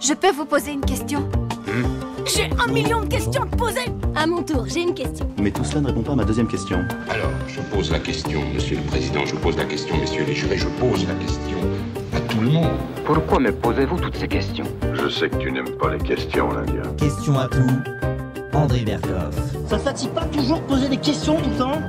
Je peux vous poser une question? J'ai 1 million de questions à te poser. À mon tour, j'ai une question. Mais tout cela ne répond pas à ma deuxième question. Alors, je pose la question, monsieur le président, je pose la question, messieurs les jurés, je pose la question à tout le monde. Pourquoi me posez-vous toutes ces questions? Je sais que tu n'aimes pas les questions, l'Indien. Question à tout, André Berkoff. Ça fatigue pas toujours de poser des questions tout le temps?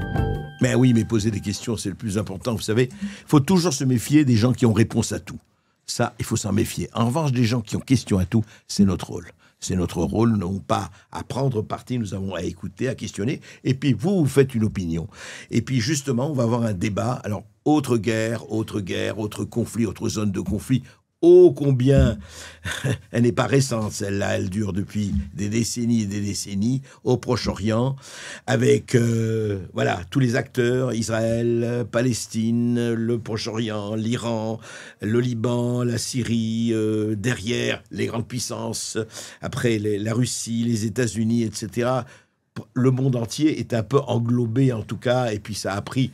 Mais oui, mais poser des questions, c'est le plus important. Vous savez, il faut toujours se méfier des gens qui ont réponse à tout. Ça, il faut s'en méfier. En revanche, des gens qui ont question à tout, c'est notre rôle. C'est notre rôle, non pas à prendre parti, nous avons à écouter, à questionner. Et puis, vous faites une opinion. Et puis, justement, on va avoir un débat. Alors, autre guerre, autre conflit, autre zone de conflit. Oh, combien elle n'est pas récente, celle-là, elle dure depuis des décennies et des décennies, au Proche-Orient, avec voilà, tous les acteurs, Israël, Palestine, le Proche-Orient, l'Iran, le Liban, la Syrie, derrière les grandes puissances, après la Russie, les États-Unis, etc. Le monde entier est un peu englobé, en tout cas, et puis ça a pris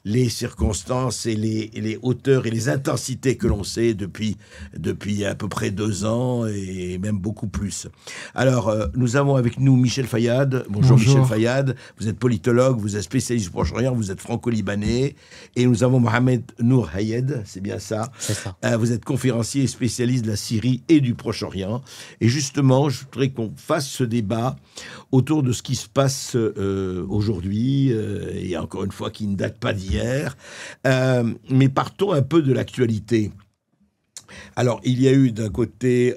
les circonstances et les hauteurs et les intensités que l'on sait depuis à peu près 2 ans et même beaucoup plus. Alors, nous avons avec nous Michel Fayad. Bonjour. Michel Fayad, vous êtes politologue, vous êtes spécialiste du Proche-Orient, vous êtes franco-libanais. Et nous avons Mohamed Nour Hayed, c'est bien ça? C'est ça. Vous êtes conférencier et spécialiste de la Syrie et du Proche-Orient. Et justement, je voudrais qu'on fasse ce débat autour de ce qui se passe aujourd'hui, et encore une fois, qui ne date pas d'hier. Mais partons un peu de l'actualité. Alors, il y a eu d'un côté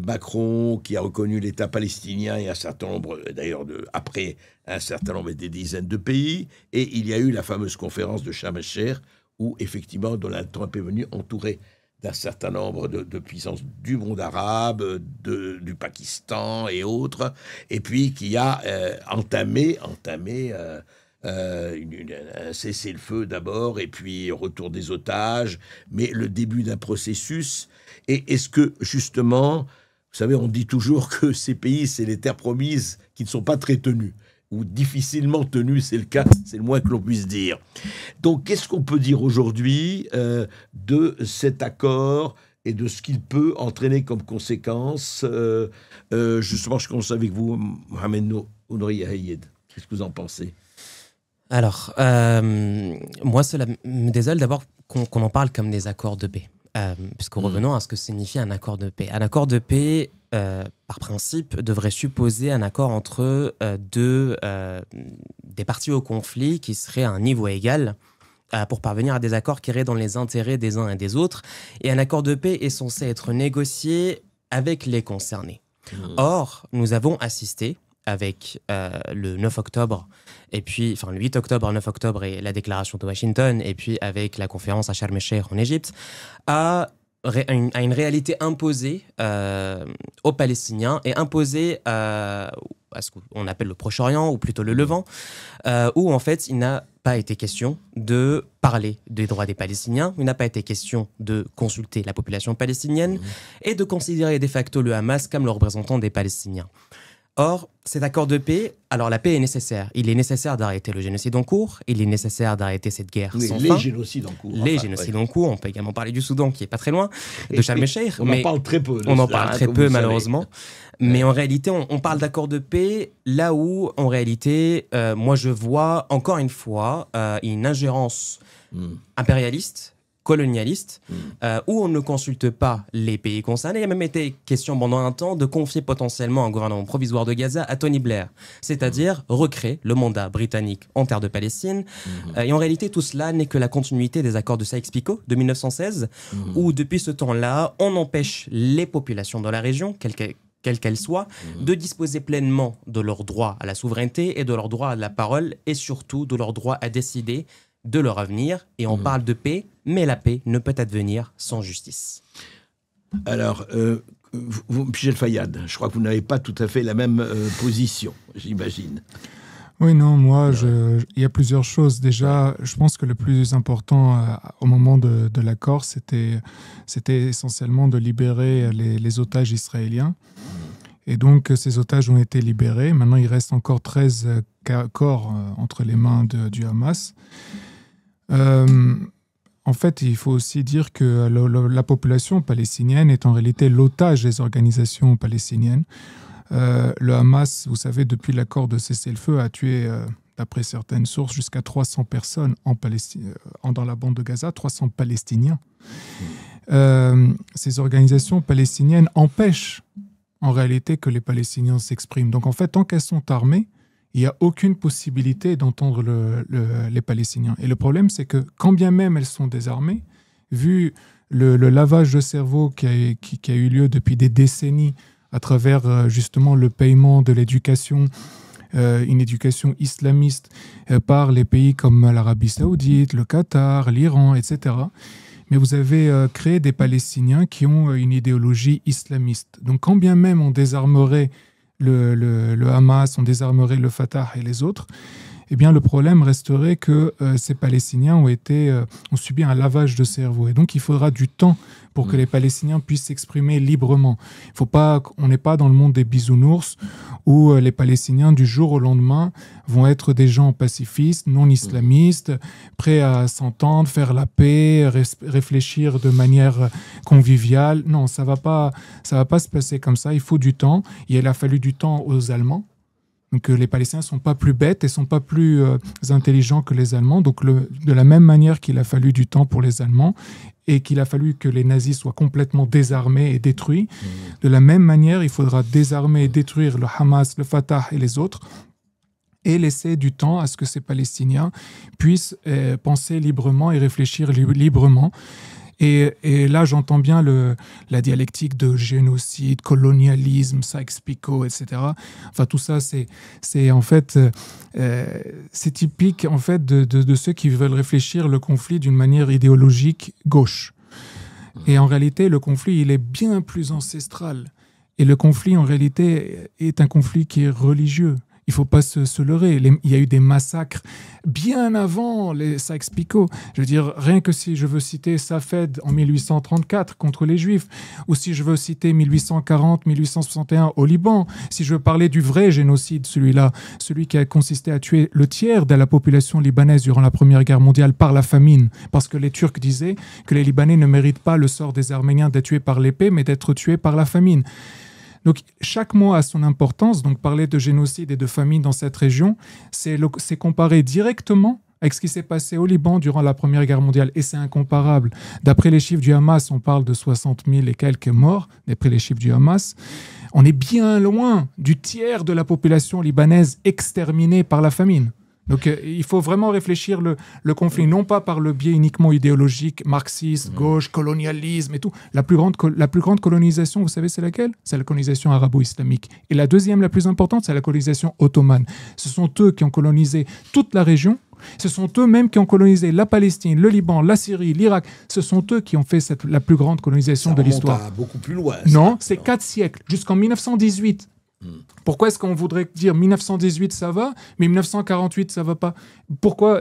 Macron qui a reconnu l'État palestinien et un certain nombre, d'ailleurs, après un certain nombre des dizaines de pays, et il y a eu la fameuse conférence de Sharm el-Sheikh où, effectivement, Donald Trump est venu entouré d'un certain nombre de puissances du monde arabe, du Pakistan et autres, et puis qui a entamé un cessez-le-feu d'abord, et puis retour des otages, mais le début d'un processus. Et est-ce que, justement, vous savez, on dit toujours que ces pays, c'est les terres promises qui ne sont pas très tenues, ou difficilement tenues, c'est le cas, c'est le moins que l'on puisse dire. Donc, qu'est-ce qu'on peut dire aujourd'hui de cet accord et de ce qu'il peut entraîner comme conséquence? Justement, je commence avec vous, Mohamed Nouri Hayed. Qu'est-ce que vous en pensez? Alors, moi, cela me désole d'abord qu'on en parle comme des accords de paix. Puisque revenons à ce que signifie un accord de paix. Un accord de paix, par principe, devrait supposer un accord entre des parties au conflit qui seraient à un niveau égal pour parvenir à des accords qui iraient dans les intérêts des uns et des autres. Et un accord de paix est censé être négocié avec les concernés. Or, nous avons assisté avec le 9 octobre, et puis, enfin le 8 octobre, 9 octobre et la déclaration de Washington, et puis avec la conférence à Sharm el-Sheikh en Égypte, à une réalité imposée aux Palestiniens et imposée à ce qu'on appelle le Proche-Orient, ou plutôt le Levant, où en fait il n'a pas été question de parler des droits des Palestiniens, il n'a pas été question de consulter la population palestinienne et de considérer de facto le Hamas comme le représentant des Palestiniens. Or, cet accord de paix, alors la paix est nécessaire. Il est nécessaire d'arrêter le génocide en cours, il est nécessaire d'arrêter cette guerre sans fin. Les génocides en cours. Les génocides en cours, on peut également parler du Soudan qui est pas très loin, de Sharm el-Sheikh. On en parle très peu. On en parle très peu, malheureusement. Mais en réalité, on parle d'accord de paix là où, en réalité, moi je vois encore une fois une ingérence impérialiste, colonialiste, où on ne consulte pas les pays concernés. Il y a même été question pendant un temps de confier potentiellement un gouvernement provisoire de Gaza à Tony Blair, c'est-à-dire recréer le mandat britannique en terre de Palestine. Et en réalité, tout cela n'est que la continuité des accords de Sykes-Picot de 1916, où depuis ce temps-là, on empêche les populations dans la région, quelles qu'elles soient, de disposer pleinement de leur droit à la souveraineté et de leur droit à la parole, et surtout de leur droit à décider de leur avenir. Et on parle de paix, mais la paix ne peut advenir sans justice. Alors, Michel Fayad, je crois que vous n'avez pas tout à fait la même position, j'imagine. Oui, non, moi, il y a plusieurs choses. Déjà, je pense que le plus important au moment de l'accord, c'était essentiellement de libérer les otages israéliens. Et donc, ces otages ont été libérés. Maintenant, il reste encore 13 corps entre les mains du Hamas. En fait, il faut aussi dire que la population palestinienne est en réalité l'otage des organisations palestiniennes. Le Hamas, vous savez, depuis l'accord de cessez-le-feu, a tué, d'après certaines sources, jusqu'à 300 personnes dans la bande de Gaza, 300 Palestiniens. Ces organisations palestiniennes empêchent en réalité que les Palestiniens s'expriment. Donc en fait, tant qu'elles sont armées, il n'y a aucune possibilité d'entendre les Palestiniens. Et le problème, c'est que quand bien même elles sont désarmées, vu le lavage de cerveau qui a eu lieu depuis des décennies à travers justement le paiement de l'éducation, une éducation islamiste par les pays comme l'Arabie Saoudite, le Qatar, l'Iran, etc. Mais vous avez créé des Palestiniens qui ont une idéologie islamiste. Donc quand bien même on désarmerait le Hamas, on désarmerait le Fatah et les autres, eh bien le problème resterait que ces Palestiniens ont subi un lavage de cerveau. Et donc il faudra du temps pour que les Palestiniens puissent s'exprimer librement. On n'est pas dans le monde des bisounours où les Palestiniens du jour au lendemain vont être des gens pacifistes, non islamistes, prêts à s'entendre, faire la paix, réfléchir de manière conviviale. Non, ça va pas se passer comme ça. Il faut du temps. Il a fallu du temps aux Allemands. Donc les Palestiniens ne sont pas plus bêtes et ne sont pas plus intelligents que les Allemands. Donc de la même manière qu'il a fallu du temps pour les Allemands et qu'il a fallu que les nazis soient complètement désarmés et détruits, de la même manière, il faudra désarmer et détruire le Hamas, le Fatah et les autres et laisser du temps à ce que ces Palestiniens puissent penser librement et réfléchir librement. Et là, j'entends bien la dialectique de génocide, colonialisme, Sykes-Picot, etc. Enfin, tout ça, c'est en fait, c'est typique en fait de ceux qui veulent réfléchir le conflit d'une manière idéologique gauche. Et en réalité, le conflit, il est bien plus ancestral. Et le conflit, en réalité, est un conflit qui est religieux. Il ne faut pas se leurrer. Il y a eu des massacres bien avant les Sykes-Picot. Je veux dire, rien que si je veux citer Safed en 1834 contre les Juifs, ou si je veux citer 1840-1861 au Liban, si je veux parler du vrai génocide, celui-là, celui qui a consisté à tuer le tiers de la population libanaise durant la Première Guerre mondiale par la famine, parce que les Turcs disaient que les Libanais ne méritent pas le sort des Arméniens d'être tués par l'épée, mais d'être tués par la famine. Donc, chaque mot a son importance. Donc, parler de génocide et de famine dans cette région, c'est comparer directement avec ce qui s'est passé au Liban durant la Première Guerre mondiale. Et c'est incomparable. D'après les chiffres du Hamas, on parle de 60 000 et quelques morts, d'après les chiffres du Hamas. On est bien loin du tiers de la population libanaise exterminée par la famine. Donc, il faut vraiment réfléchir le conflit, non pas par le biais uniquement idéologique, marxiste, gauche, colonialisme et tout. La plus grande colonisation, vous savez, c'est laquelle ? C'est la colonisation arabo-islamique. Et la deuxième, la plus importante, c'est la colonisation ottomane. Ce sont eux qui ont colonisé toute la région. Ce sont eux-mêmes qui ont colonisé la Palestine, le Liban, la Syrie, l'Irak. Ce sont eux qui ont fait la plus grande colonisation de l'histoire. Ça remonte à beaucoup plus loin. Non, c'est 4 siècles, jusqu'en 1918. Pourquoi est-ce qu'on voudrait dire 1918 ça va, mais 1948 ça va pas ? Pourquoi ?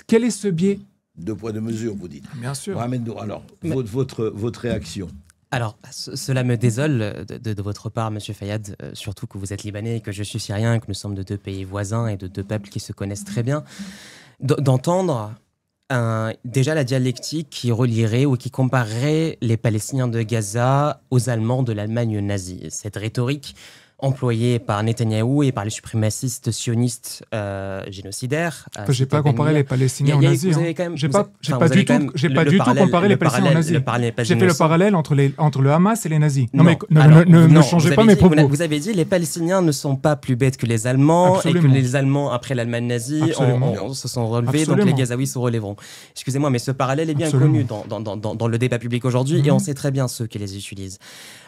Quel est ce biais ? Deux poids, deux mesures, vous dites. Bien sûr. Mohamed Nour, alors, votre réaction ? Alors, cela me désole de votre part, Monsieur Fayad, surtout que vous êtes libanais, que je suis syrien, que nous sommes de deux pays voisins et de deux peuples qui se connaissent très bien, d'entendre déjà la dialectique qui relierait ou qui comparerait les Palestiniens de Gaza aux Allemands de l'Allemagne nazie. Cette rhétorique employée par Netanyahou et par les suprémacistes sionistes génocidaires. Je n'ai pas comparé les Palestiniens aux nazis. Je n'ai pas du tout comparé les Palestiniens aux nazis. J'ai fait le parallèle entre le Hamas et les nazis. Ne changez pas mes propos. Vous avez dit les Palestiniens ne sont pas plus bêtes que les Allemands. Absolument. Et que les Allemands, après l'Allemagne nazie, se sont relevés, Absolument. Donc les Gazaouis se relèveront. Excusez-moi, mais ce parallèle est bien Absolument. Connu dans le débat public aujourd'hui et on sait très bien ceux qui les utilisent.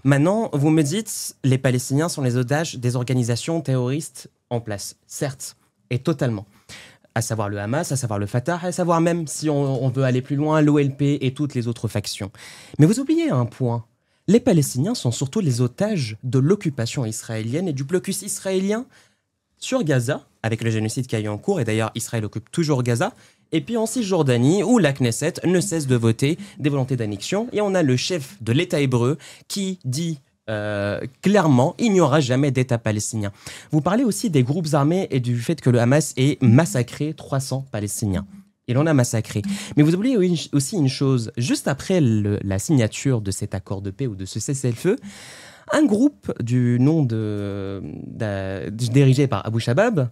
Maintenant, vous me dites les Palestiniens sont les otages des organisations terroristes en place. Certes, et totalement. À savoir le Hamas, à savoir le Fatah, à savoir même, si on veut aller plus loin, l'OLP et toutes les autres factions. Mais vous oubliez un point. Les Palestiniens sont surtout les otages de l'occupation israélienne et du blocus israélien sur Gaza, avec le génocide qui a eu en cours, et d'ailleurs Israël occupe toujours Gaza, et puis en Cisjordanie, où la Knesset ne cesse de voter des volontés d'annexion, et on a le chef de l'État hébreu qui dit clairement, il n'y aura jamais d'État palestinien. Vous parlez aussi des groupes armés et du fait que le Hamas ait massacré 300 Palestiniens. Il en a massacré. Mais vous oubliez aussi une chose. Juste après la signature de cet accord de paix ou de ce cessez-le-feu, un groupe du nom dirigé par Abu Shabab,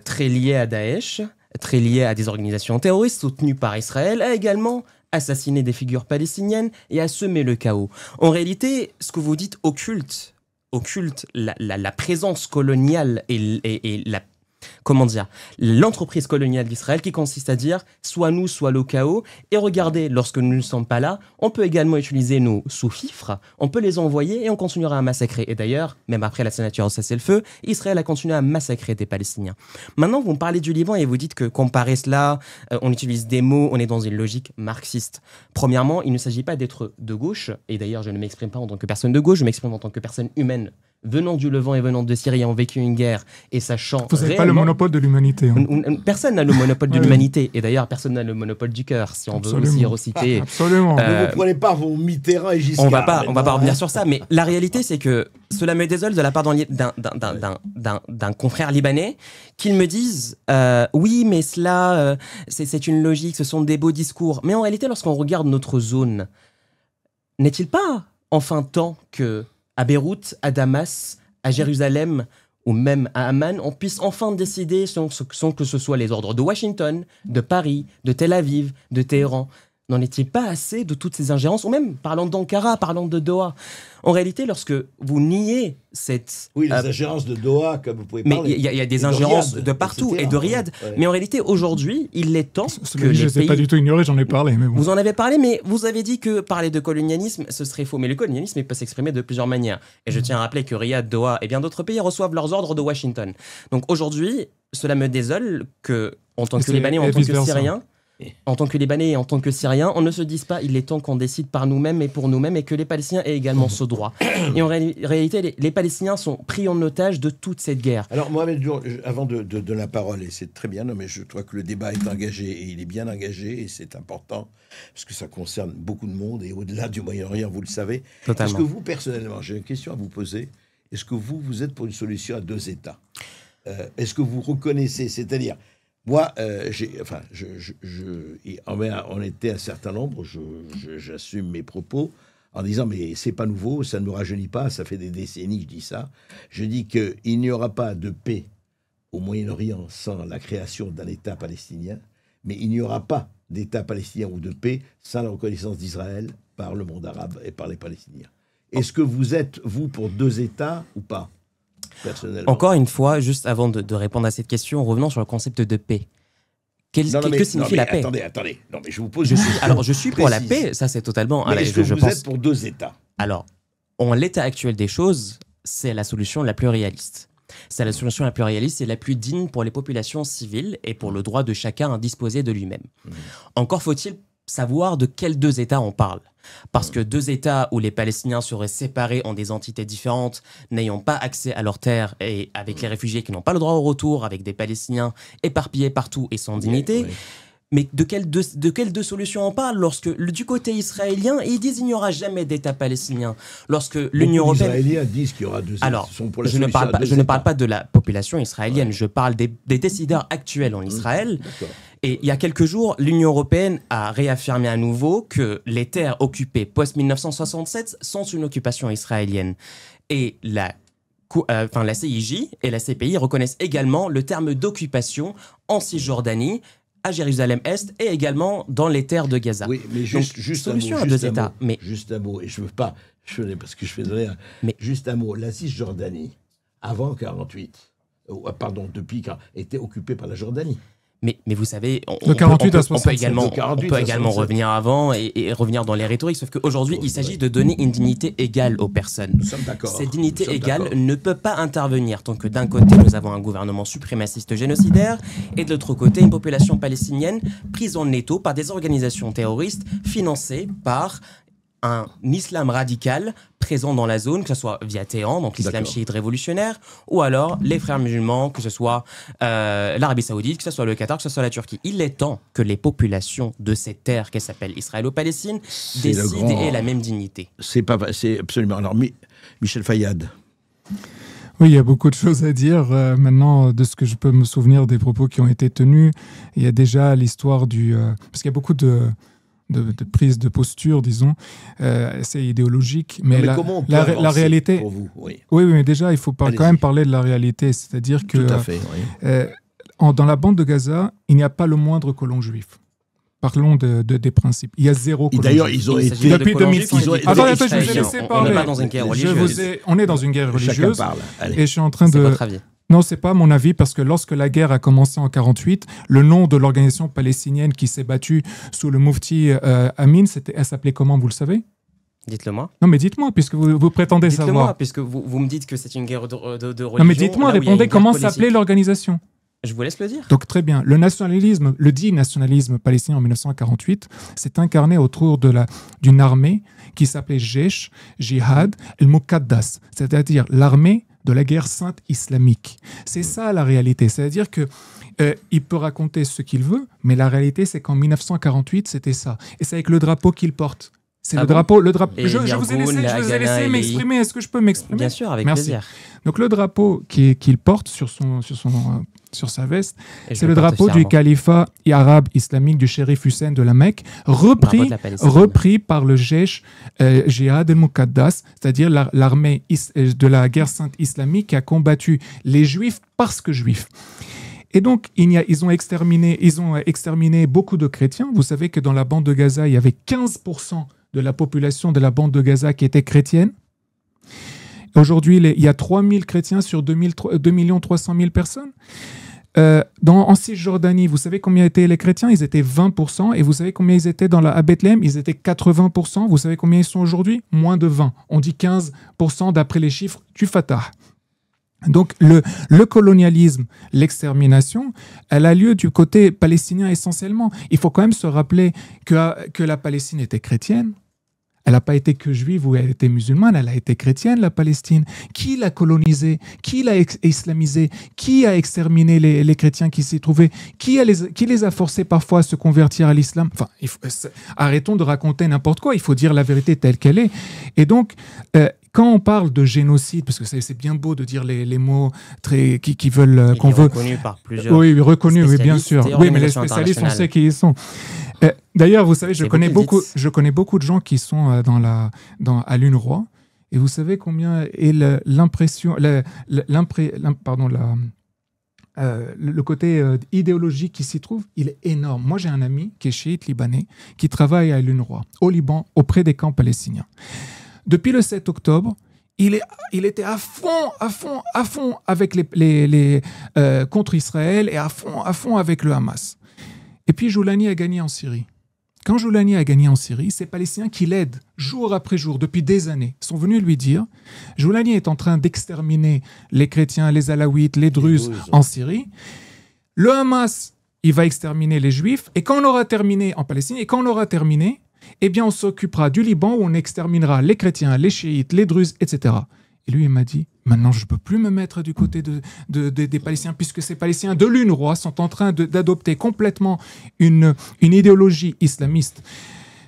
très lié à Daesh, très lié à des organisations terroristes soutenues par Israël, a également assassiné des figures palestiniennes et a semé le chaos. En réalité, ce que vous dites occulte la présence coloniale et l'entreprise coloniale d'Israël qui consiste à dire soit nous, soit le chaos. Et regardez, lorsque nous ne sommes pas là, on peut également utiliser nos sous-fifres, on peut les envoyer et on continuera à massacrer. Et d'ailleurs, même après la signature au cessez-le-feu, Israël a continué à massacrer des Palestiniens. Maintenant, vous me parlez du Liban et vous dites que comparer cela, on utilise des mots, on est dans une logique marxiste. Premièrement, il ne s'agit pas d'être de gauche, et d'ailleurs je ne m'exprime pas en tant que personne de gauche, je m'exprime en tant que personne humaine venant du Levant et venant de Syrie, ayant vécu une guerre et sachant. Vous n'avez pas le monopole de l'humanité. Hein. Personne n'a le monopole de l'humanité. Et d'ailleurs, personne n'a le monopole du cœur, si on veut aussi reciter. Absolument. Ne vous prenez pas vos Mitterrand et Giscard. On va pas revenir sur ça, mais la réalité, c'est que cela me désole de la part d'un confrère libanais qu'il me dise oui, mais cela, c'est une logique, ce sont des beaux discours. Mais en réalité, lorsqu'on regarde notre zone, n'est-il pas enfin temps que à Beyrouth, à Damas, à Jérusalem ou même à Amman, on puisse enfin décider sans que ce soit les ordres de Washington, de Paris, de Tel Aviv, de Téhéran. N'en est-il pas assez de toutes ces ingérences, ou même parlant d'Ankara, parlant de Doha? En réalité, lorsque vous niez cette... Oui, les ingérences de Doha, comme vous pouvez parler. Mais il y a des ingérences de partout, et de Riyad. Ouais. Mais en réalité, aujourd'hui, il est temps que les je ne sais pays... pas du tout ignoré, j'en ai parlé. Mais bon. Vous en avez parlé, mais vous avez dit que parler de colonialisme, ce serait faux. Mais le colonialisme, il peut s'exprimer de plusieurs manières. Et je tiens à rappeler que Riyad, Doha et bien d'autres pays reçoivent leurs ordres de Washington. Donc aujourd'hui, cela me désole que, en tant que Libanais, en tant que Syrien... En tant que Libanais et en tant que Syriens, on ne se dise pas il est temps qu'on décide par nous-mêmes et pour nous-mêmes et que les Palestiniens aient également ce droit. Et en réalité, les Palestiniens sont pris en otage de toute cette guerre. Alors Mohamed, avant de donner la parole, et c'est très bien, non, mais je crois que le débat est engagé et il est bien engagé et c'est important parce que ça concerne beaucoup de monde et au-delà du Moyen-Orient, vous le savez. Totalement. Est-ce que vous, personnellement, j'ai une question à vous poser, est-ce que vous êtes pour une solution à deux États? Est-ce que vous reconnaissez, c'est-à-dire... Moi, on était un certain nombre, j'assume mes propos, en disant, mais c'est pas nouveau, ça ne me rajeunit pas, ça fait des décennies que je dis ça. Je dis qu'il n'y aura pas de paix au Moyen-Orient sans la création d'un État palestinien, mais il n'y aura pas d'État palestinien ou de paix sans la reconnaissance d'Israël par le monde arabe et par les Palestiniens. Est-ce que vous êtes, vous, pour deux États ou pas? Encore une fois, juste avant de répondre à cette question, revenons sur le concept de paix. Que signifie la paix? Attendez. Non, mais je vous pose je suis pour la paix, ça c'est totalement... Mais est-ce que vous êtes pour deux États? Alors, en l'état actuel des choses, c'est la solution la plus réaliste. C'est la solution la plus réaliste et la plus digne pour les populations civiles et pour le droit de chacun à disposer de lui-même. Encore faut-il savoir de quels deux États on parle. Parce que deux États où les Palestiniens seraient séparés en des entités différentes, n'ayant pas accès à leurs terres et avec les réfugiés qui n'ont pas le droit au retour, avec des Palestiniens éparpillés partout et sans dignité. Mais de quelles deux solutions on parle lorsque du côté israélien, ils disent qu'il n'y aura jamais d'État palestinien. Lorsque l'Union européenne... Les Israéliens disent qu'il y aura deux États. Alors, je ne parle pas de la population israélienne, je parle des décideurs actuels en Israël. Et il y a quelques jours, l'Union européenne a réaffirmé à nouveau que les terres occupées post-1967 sont une occupation israélienne. Et la CIJ et la CPI reconnaissent également le terme d'occupation en Cisjordanie, à Jérusalem-Est et également dans les terres de Gaza. Oui, mais juste solution un mot, à deux États. Mais juste un mot, et je veux pas, parce que je fais rien. Mais juste un mot, la Cisjordanie, avant 48, depuis quand était occupée par la Jordanie. Mais vous savez, on peut également revenir avant et revenir dans les rhétoriques, sauf qu'aujourd'hui, il s'agit de donner une dignité égale aux personnes. Nous sommes d'accord. Cette dignité égale ne peut pas intervenir tant que d'un côté, nous avons un gouvernement suprémaciste génocidaire et de l'autre côté, une population palestinienne prise en étau par des organisations terroristes financées par un islam radical présent dans la zone, que ce soit via Téhéran, donc l'islam chiite révolutionnaire, ou alors les frères musulmans, que ce soit l'Arabie Saoudite, que ce soit le Qatar, que ce soit la Turquie. Il est temps que les populations de cette terre qui s'appelle Israël-Palestine décident et aient la même dignité. C'est absolument. Alors, Michel Fayad. Oui, il y a beaucoup de choses à dire. Maintenant, de ce que je peux me souvenir des propos qui ont été tenus, il y a déjà l'histoire du... parce qu'il y a beaucoup de prise de posture, disons, c'est idéologique. Mais la réalité... Pour vous, oui. Oui, mais déjà, il faut quand même parler de la réalité. C'est-à-dire que tout à fait, oui. Dans la bande de Gaza, il n'y a pas le moindre colon juif. Parlons des principes. Il y a zéro colon juif. D'ailleurs, juif. ils ont été... Depuis 2006. Attends, je vous ai laissé parler. On n'est pas dans une guerre religieuse. On est dans une guerre religieuse. Chacun parle. Allez. Et je suis en train C'est de... votre avis. Non, c'est pas mon avis, parce que lorsque la guerre a commencé en 1948, le nom de l'organisation palestinienne qui s'est battue sous le Mufti Amin, elle s'appelait comment, vous le savez? Dites-le moi. Non, mais dites-moi, puisque vous prétendez savoir. Dites-le moi, puisque vous me dites que c'est une guerre de religion. Non, mais dites-moi, répondez comment s'appelait l'organisation. Je vous laisse le dire. Donc très bien. Le dit nationalisme palestinien en 1948 s'est incarné autour d'une armée qui s'appelait Jaish, Jihad, el-Muqaddas, c'est-à-dire l'armée de la guerre sainte islamique. C'est ça la réalité. C'est-à-dire que il peut raconter ce qu'il veut, mais la réalité c'est qu'en 1948 c'était ça. Et c'est avec le drapeau qu'il porte. C'est le drapeau. Je vous ai laissé m'exprimer. Est-ce que je peux m'exprimer? Bien sûr, avec Merci. plaisir. Donc le drapeau qu'il porte sur sa veste, c'est le drapeau du califat arabe islamique du shérif Hussein de la Mecque, repris par le Jaish Jihad el-Muqaddas, c'est-à-dire l'armée de la guerre sainte islamique qui a combattu les Juifs parce que Juifs. Et donc, ils ont exterminé beaucoup de chrétiens. Vous savez que dans la bande de Gaza, il y avait 15% de la population de la bande de Gaza qui était chrétienne. Aujourd'hui, il y a 3000 chrétiens sur 2 300 000 personnes. En Cisjordanie, vous savez combien étaient les chrétiens? Ils étaient 20%. Et vous savez combien ils étaient à Bethléem? Ils étaient 80%. Vous savez combien ils sont aujourd'hui? Moins de 20. On dit 15% d'après les chiffres du Fatah. Donc le colonialisme, l'extermination, elle a lieu du côté palestinien essentiellement. Il faut quand même se rappeler que la Palestine était chrétienne. Elle n'a pas été que juive ou elle était musulmane, elle a été chrétienne, la Palestine. Qui l'a colonisée? Qui l'a islamisée? Qui a exterminé les chrétiens qui s'y trouvaient? Qui les a forcés parfois à se convertir à l'islam? Enfin, arrêtons de raconter n'importe quoi, il faut dire la vérité telle qu'elle est. Et donc, quand on parle de génocide, parce que c'est bien beau de dire les mots qui veulent qu'on veut... Reconnu par plusieurs. Oui, reconnu, oui, bien sûr. Oui, mais les spécialistes, on sait qui ils sont. D'ailleurs, vous savez, je connais beaucoup de gens qui sont à l'UNRWA, et vous savez combien est le côté idéologique qui s'y trouve, il est énorme. Moi, j'ai un ami qui est chiite libanais, qui travaille à l'UNRWA, au Liban, auprès des camps palestiniens. Depuis le 7 octobre, il était à fond avec contre Israël et à fond avec le Hamas. Et puis Joulani a gagné en Syrie. Quand Joulani a gagné en Syrie, ces Palestiniens qui l'aident jour après jour depuis des années sont venus lui dire « Joulani est en train d'exterminer les chrétiens, les alaouites, les druzes en Syrie. Le Hamas, il va exterminer les juifs. Et quand on aura terminé en Palestine, eh bien on s'occupera du Liban où on exterminera les chrétiens, les chiites, les druzes, etc. » Et lui, il m'a dit, maintenant, je ne peux plus me mettre du côté des Palestiniens, puisque ces Palestiniens de l'UNRWA sont en train d'adopter complètement une idéologie islamiste.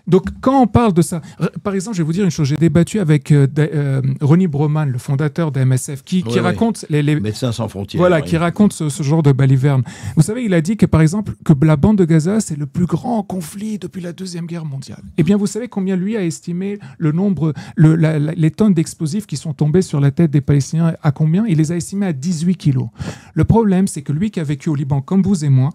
Donc, quand on parle de ça, par exemple, je vais vous dire une chose, j'ai débattu avec Ronnie Broman, le fondateur de MSF, qui raconte les Médecins sans frontières. Voilà, qui raconte ce genre de baliverne. Vous savez, il a dit que, par exemple, que la bande de Gaza, c'est le plus grand conflit depuis la Deuxième Guerre mondiale. Eh bien, vous savez combien lui a estimé le nombre, les tonnes d'explosifs qui sont tombées sur la tête des Palestiniens, à combien? Il les a estimés à 18 kilos. Le problème, c'est que lui qui a vécu au Liban, comme vous et moi,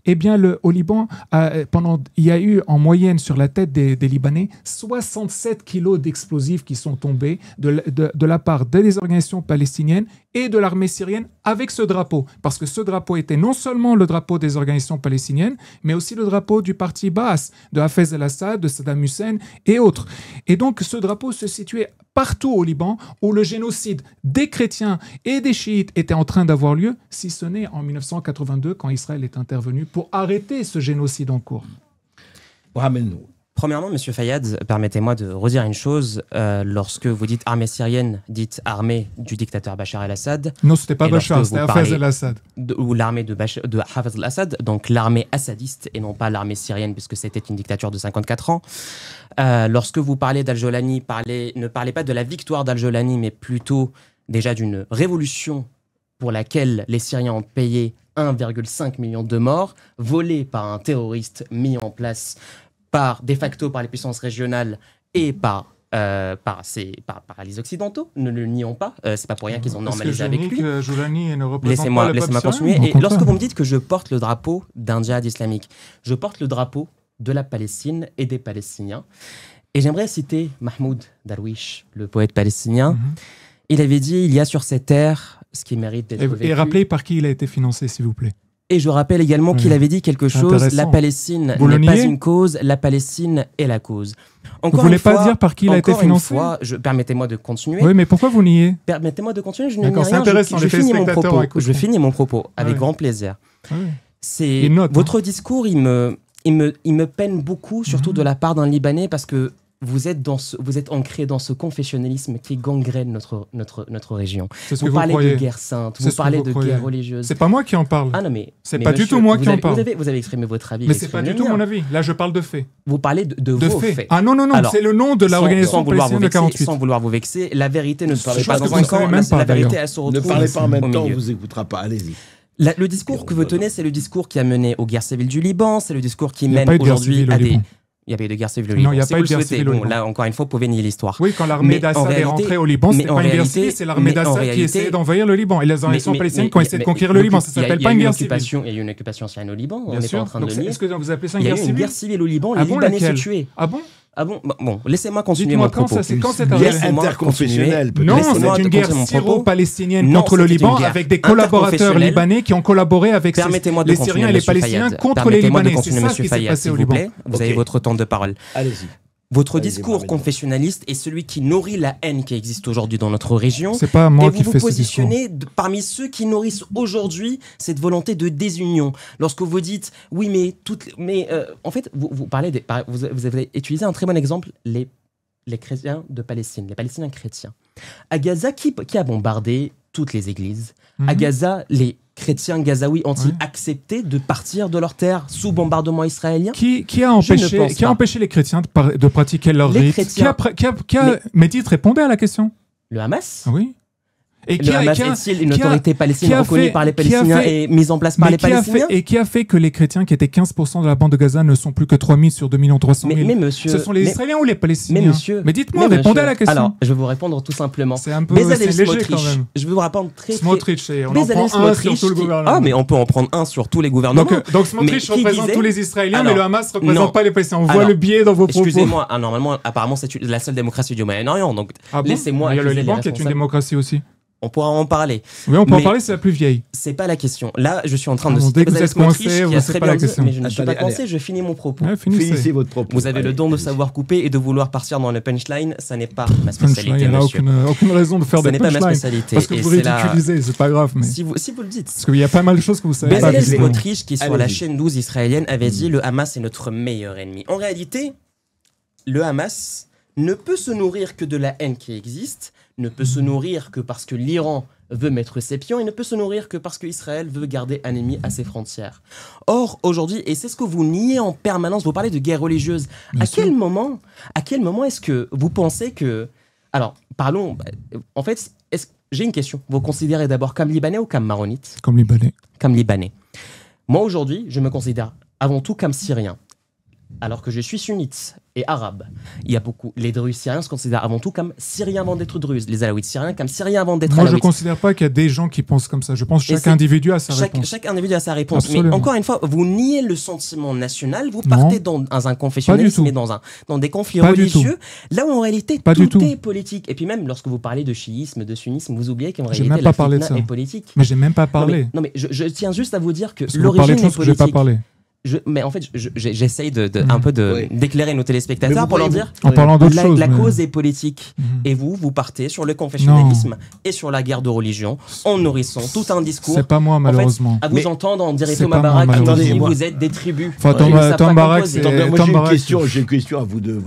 eh bien, au Liban, il y a eu en moyenne sur la tête des Libanais 67 kilos d'explosifs qui sont tombés de la part des organisations palestiniennes et de l'armée syrienne avec ce drapeau. Parce que ce drapeau était non seulement le drapeau des organisations palestiniennes, mais aussi le drapeau du parti Baas, de Hafez el-Assad, de Saddam Hussein et autres. Et donc ce drapeau se situait partout au Liban où le génocide des chrétiens et des chiites était en train d'avoir lieu, si ce n'est en 1982 quand Israël est intervenu pour arrêter ce génocide en cours. Ramène-nous. Premièrement, M. Fayad, permettez-moi de redire une chose. Lorsque vous dites armée syrienne, dites armée du dictateur Bachar el-Assad. Non, c'était pas Bachar, c'était Hafez el-Assad. Ou l'armée de Hafez el-Assad, donc l'armée assadiste et non pas l'armée syrienne, puisque c'était une dictature de 54 ans. Lorsque vous parlez d'Al-Jolani, ne parlez pas de la victoire d'Al-Jolani, mais plutôt déjà d'une révolution pour laquelle les Syriens ont payé 1,5 million de morts, volée par un terroriste mis en place de facto par les puissances régionales et par les Occidentaux, ne le nions pas, c'est pas pour rien qu'ils ont normalisé avec lui. Laissez-moi continuer. Et lorsque vous me dites que je porte le drapeau d'un djihad islamique, je porte le drapeau de la Palestine et des Palestiniens. Et j'aimerais citer Mahmoud Darwish, le poète palestinien. Il avait dit, il y a sur cette terre ce qui mérite d'être vécu. Et rappelez par qui il a été financé, s'il vous plaît. Et je rappelle également qu'il avait dit quelque chose, la Palestine n'est pas une cause, la Palestine est la cause. Vous ne voulez pas dire par qui il a été financé? Permettez-moi de continuer. Oui, mais pourquoi vous niez? Permettez-moi de continuer, je ne nie rien, c'est intéressant, je finis mon propos avec grand plaisir. Votre discours, il me peine beaucoup, surtout de la part d'un Libanais, parce que vous êtes ancré dans ce confessionnalisme qui gangrène notre région. Vous parlez de guerre sainte, vous parlez de guerre religieuse. C'est pas moi qui en parle. Ah non, mais c'est pas du tout moi qui en parle. Vous avez exprimé votre avis. Mais c'est pas du tout mon avis. Là, je parle de faits. Vous parlez de vos faits. Ah non, c'est le nom de l'organisation palestinienne de 48. Sans vouloir vous vexer, la vérité ne se parle pas dans un camp. La vérité, elle se retrouve. Ne parlez pas en même temps, on vous écoutera pas. Allez-y. Le discours que vous tenez, c'est le discours qui a mené aux guerres civiles du Liban, c'est le discours qui mène aujourd'hui à des... Il n'y a pas eu de guerre civile au Liban. Non, il n'y a pas eu de guerre civile au Liban. Là, encore une fois, vous pouvez nier l'histoire. Oui, quand l'armée d'Assad est rentrée au Liban, ce n'est pas une guerre civile, c'est l'armée d'Assad qui essayait d'envahir le Liban. Et les organisations palestiniennes qui ont essayé de conquérir le Liban. Ça ne s'appelle pas une guerre civile. Il y a eu une occupation syrienne au Liban. On n'est pas en train de le nier. Est-ce que vous appelez ça une guerre civile? Il y a eu une guerre civile au Liban. Les Libanais se tuaient. Ah bon? Ah bon, laissez-moi continuer mon propos. C'est quand cette guerre interconfessionnelle? Non, c'est une guerre syro-palestinienne contre le Liban avec des collaborateurs libanais qui ont collaboré avec les Syriens et les Palestiniens contre les Libanais. C'est ça qui s'est passé au Liban. Vous avez votre temps de parole. Allez-y. Votre discours confessionnaliste est celui qui nourrit la haine qui existe aujourd'hui dans notre région. C'est pas moi qui fais ce discours. Et vous vous positionnez parmi ceux qui nourrissent aujourd'hui cette volonté de désunion. Lorsque vous dites, oui, en fait, vous parlez vous avez utilisé un très bon exemple, les chrétiens de Palestine, les Palestiniens chrétiens. À Gaza, qui a bombardé toutes les églises? À Gaza, les chrétiens gazaouis ont-ils accepté de partir de leur terre sous bombardement israélien? Qui a empêché les chrétiens de pratiquer leur rite? Médite, répondez à la question. Le Hamas? Oui. Et le Hamas est-il une autorité palestinienne reconnue par les Palestiniens et mise en place par les Palestiniens? Et qui a fait que les chrétiens qui étaient 15% de la bande de Gaza ne sont plus que 3 000 sur 2 300 000? Mais monsieur... Ce sont les Israéliens ou les Palestiniens? Mais dites-moi, répondez à la question. Alors, je vais vous répondre tout simplement. C'est un peu léger quand même. Je vais vous répondre très... Smotrich, on en prend un sur tout le gouvernement. Ah, mais on peut en prendre un sur tous les gouvernements. Donc Smotrich représente tous les Israéliens, mais le Hamas ne représente pas les Palestiniens. On voit le biais dans vos propos. Excusez-moi, normalement, apparemment, c'est la seule démocratie du Moyen-Orient. Donc, laissez-moi... Il y a le Liban qui est une démocratie aussi. On pourra en parler. Oui, on peut en parler, c'est la plus vieille. C'est pas la question. Là, je suis en train de citer Bezalel Smotrich qui a très bien dit, mais je ne suis pas coincé, je finis mon propos. Finissez votre propos. Vous avez le don de savoir couper et de vouloir partir dans le punchline, ça n'est pas ma spécialité, monsieur. Il n'y a aucune raison de faire des punchlines. Ça n'est pas ma spécialité. Parce que vous ridiculisez, c'est pas grave. Mais... Si vous le dites. Parce qu'il y a pas mal de choses que vous savez pas. Bezalel Smotrich, qui sur la chaîne 12 israélienne, avait dit « Le Hamas est notre meilleur ennemi ». En réalité, le Hamas ne peut se nourrir que de la haine qui existe, ne peut se nourrir que parce que l'Iran veut mettre ses pions et ne peut se nourrir que parce qu'Israël veut garder un ennemi à ses frontières. Or, aujourd'hui, et c'est ce que vous niez en permanence, vous parlez de guerre religieuse. À quel moment est-ce que vous pensez que... Alors, parlons... En fait, j'ai une question. Vous considérez d'abord comme Libanais ou comme Maronite? Comme Libanais. Comme Libanais. Moi, aujourd'hui, je me considère avant tout comme Syrien. Alors que je suis sunnite et arabe. Il y a beaucoup... Les Druzes syriens se considèrent avant tout comme Syriens avant d'être Druzes. Les Alaouites syriens comme Syriens avant d'être Alaouites. Moi, je ne considère pas qu'il y a des gens qui pensent comme ça. Je pense que chaque individu a sa réponse. Chaque individu a sa réponse. Absolument. Mais encore une fois, vous niez le sentiment national. Vous partez dans un confessionnalisme et dans des conflits religieux. Là où en réalité, tout est politique. Et puis même, lorsque vous parlez de chiisme, de sunnisme, vous oubliez qu'en réalité, la fitna est politique. Mais j'ai même pas parlé. Non mais je tiens juste à vous dire que l'origine est politique. Pas parlé. Mais en fait, j'essaye un peu d'éclairer nos téléspectateurs pour leur dire en parlant d'autre chose, la cause est politique. Et vous partez sur le confessionnalisme et sur la guerre de religion en nourrissant tout un discours. C'est pas moi, malheureusement. En fait, à vous entendre, on dirait Thomas Barak qui vous êtes des tribus. Enfin, Thomas Barak, c'est... Moi, j'ai une question à vous deux.